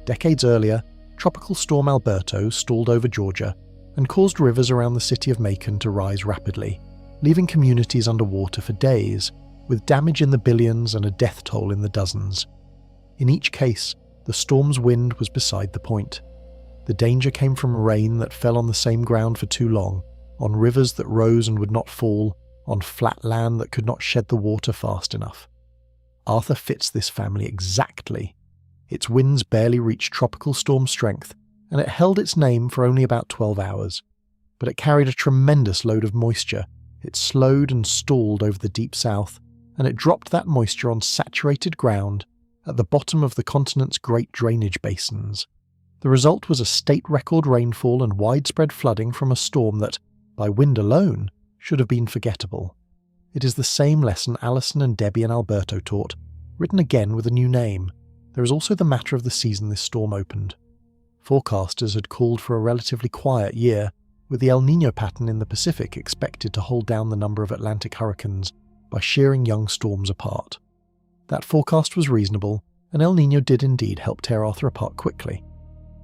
Decades earlier, Tropical Storm Alberto stalled over Georgia and caused rivers around the city of Macon to rise rapidly, leaving communities underwater for days, with damage in the billions and a death toll in the dozens. In each case, the storm's wind was beside the point. The danger came from rain that fell on the same ground for too long, on rivers that rose and would not fall, on flat land that could not shed the water fast enough. Arthur fits this family exactly. Its winds barely reached tropical storm strength, and it held its name for only about 12 hours. But it carried a tremendous load of moisture. It slowed and stalled over the deep south, and it dropped that moisture on saturated ground at the bottom of the continent's great drainage basins. The result was a state record rainfall and widespread flooding from a storm that, by wind alone, should have been forgettable. It is the same lesson Alison and Debbie and Alberto taught, written again with a new name. There is also the matter of the season this storm opened. Forecasters had called for a relatively quiet year, with the El Niño pattern in the Pacific expected to hold down the number of Atlantic hurricanes by shearing young storms apart. That forecast was reasonable, and El Niño did indeed help tear Arthur apart quickly.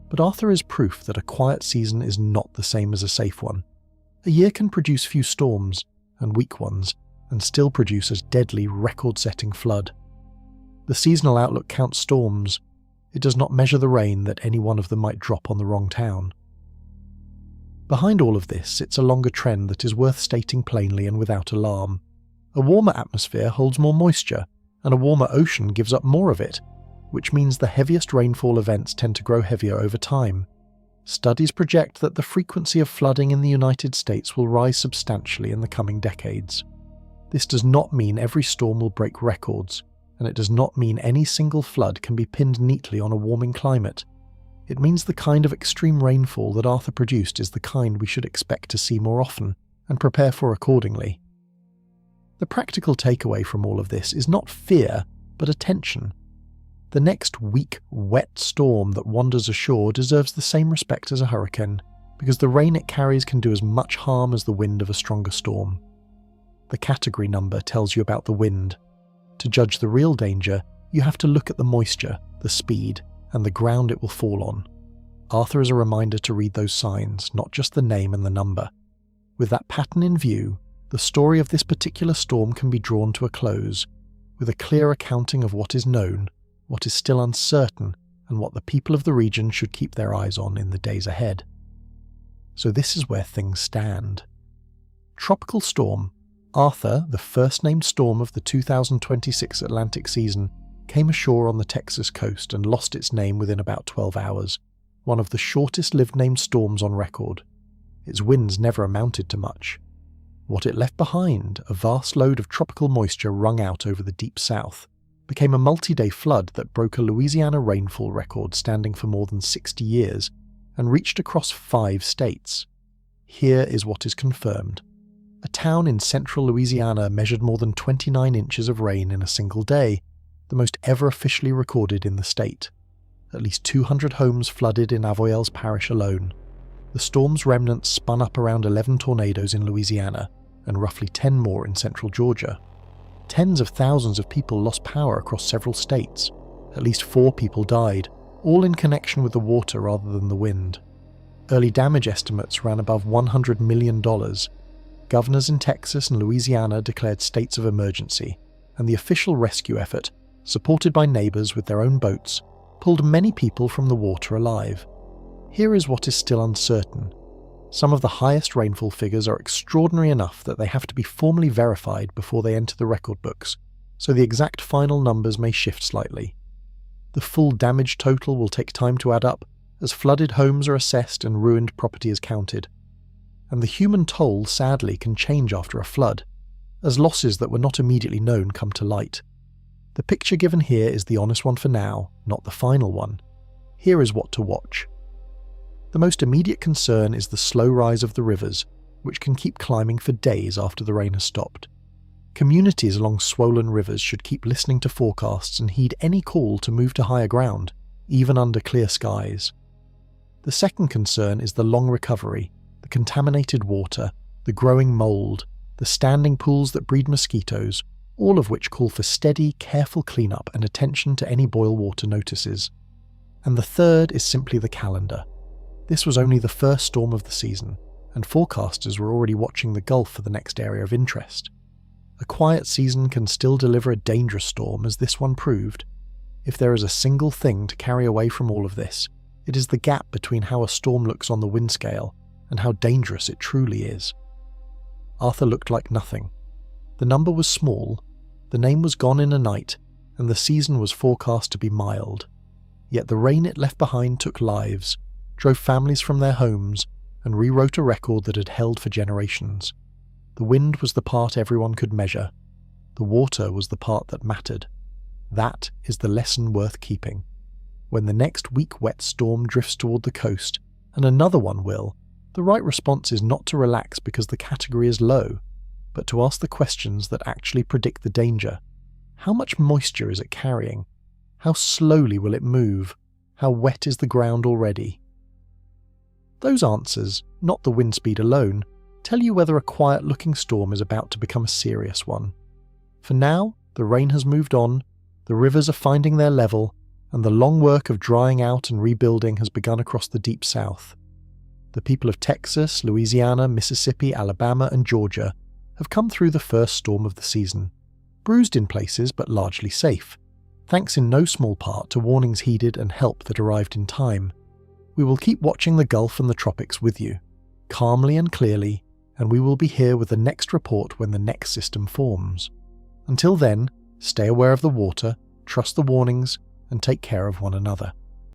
But Arthur is proof that a quiet season is not the same as a safe one. A year can produce few storms, and weak ones, and still produce a deadly, record-setting flood. The seasonal outlook counts storms. It does not measure the rain that any one of them might drop on the wrong town. Behind all of this sits a longer trend that is worth stating plainly and without alarm. A warmer atmosphere holds more moisture, and a warmer ocean gives up more of it, which means the heaviest rainfall events tend to grow heavier over time. Studies project that the frequency of flooding in the United States will rise substantially in the coming decades. This does not mean every storm will break records, and it does not mean any single flood can be pinned neatly on a warming climate. It means the kind of extreme rainfall that Arthur produced is the kind we should expect to see more often, and prepare for accordingly. The practical takeaway from all of this is not fear, but attention. The next weak, wet storm that wanders ashore deserves the same respect as a hurricane, because the rain it carries can do as much harm as the wind of a stronger storm. The category number tells you about the wind. To judge the real danger, you have to look at the moisture, the speed, and the ground it will fall on. Arthur is a reminder to read those signs, not just the name and the number. With that pattern in view, the story of this particular storm can be drawn to a close, with a clear accounting of what is known, what is still uncertain, and what the people of the region should keep their eyes on in the days ahead. So this is where things stand. Tropical storm Arthur, the first named storm of the 2026 Atlantic season, came ashore on the Texas coast and lost its name within about 12 hours, one of the shortest lived named storms on record. Its winds never amounted to much. What it left behind, a vast load of tropical moisture wrung out over the deep south, became a multi-day flood that broke a Louisiana rainfall record standing for more than 60 years and reached across 5 states. Here is what is confirmed. A town in central Louisiana measured more than 29 inches of rain in a single day, the most ever officially recorded in the state. At least 200 homes flooded in Avoyelles Parish alone. The storm's remnants spun up around 11 tornadoes in Louisiana, and roughly 10 more in central Georgia. Tens of thousands of people lost power across several states. At least 4 people died, all in connection with the water rather than the wind. Early damage estimates ran above $100 million. Governors in Texas and Louisiana declared states of emergency, and the official rescue effort, supported by neighbours with their own boats, pulled many people from the water alive. Here is what is still uncertain. Some of the highest rainfall figures are extraordinary enough that they have to be formally verified before they enter the record books, so the exact final numbers may shift slightly. The full damage total will take time to add up, as flooded homes are assessed and ruined property is counted. And the human toll, sadly, can change after a flood, as losses that were not immediately known come to light. The picture given here is the honest one for now, not the final one. Here is what to watch. The most immediate concern is the slow rise of the rivers, which can keep climbing for days after the rain has stopped. Communities along swollen rivers should keep listening to forecasts and heed any call to move to higher ground, even under clear skies. The second concern is the long recovery, the contaminated water, the growing mould, the standing pools that breed mosquitoes, all of which call for steady, careful cleanup and attention to any boil water notices. And the third is simply the calendar. This was only the first storm of the season, and forecasters were already watching the Gulf for the next area of interest. A quiet season can still deliver a dangerous storm, as this one proved. If there is a single thing to carry away from all of this, it is the gap between how a storm looks on the wind scale and how dangerous it truly is. Arthur looked like nothing. The number was small, the name was gone in a night, and the season was forecast to be mild. Yet the rain it left behind took lives, drove families from their homes, and rewrote a record that had held for generations. The wind was the part everyone could measure. The water was the part that mattered. That is the lesson worth keeping. When the next weak wet storm drifts toward the coast, and another one will, the right response is not to relax because the category is low, but to ask the questions that actually predict the danger. How much moisture is it carrying? How slowly will it move? How wet is the ground already? Those answers, not the wind speed alone, tell you whether a quiet-looking storm is about to become a serious one. For now, the rain has moved on, the rivers are finding their level, and the long work of drying out and rebuilding has begun across the deep south. The people of Texas, Louisiana, Mississippi, Alabama, and Georgia have come through the first storm of the season, bruised in places but largely safe, thanks in no small part to warnings heeded and help that arrived in time. We will keep watching the Gulf and the tropics with you, calmly and clearly, and we will be here with the next report when the next system forms. Until then, stay aware of the water, trust the warnings, and take care of one another.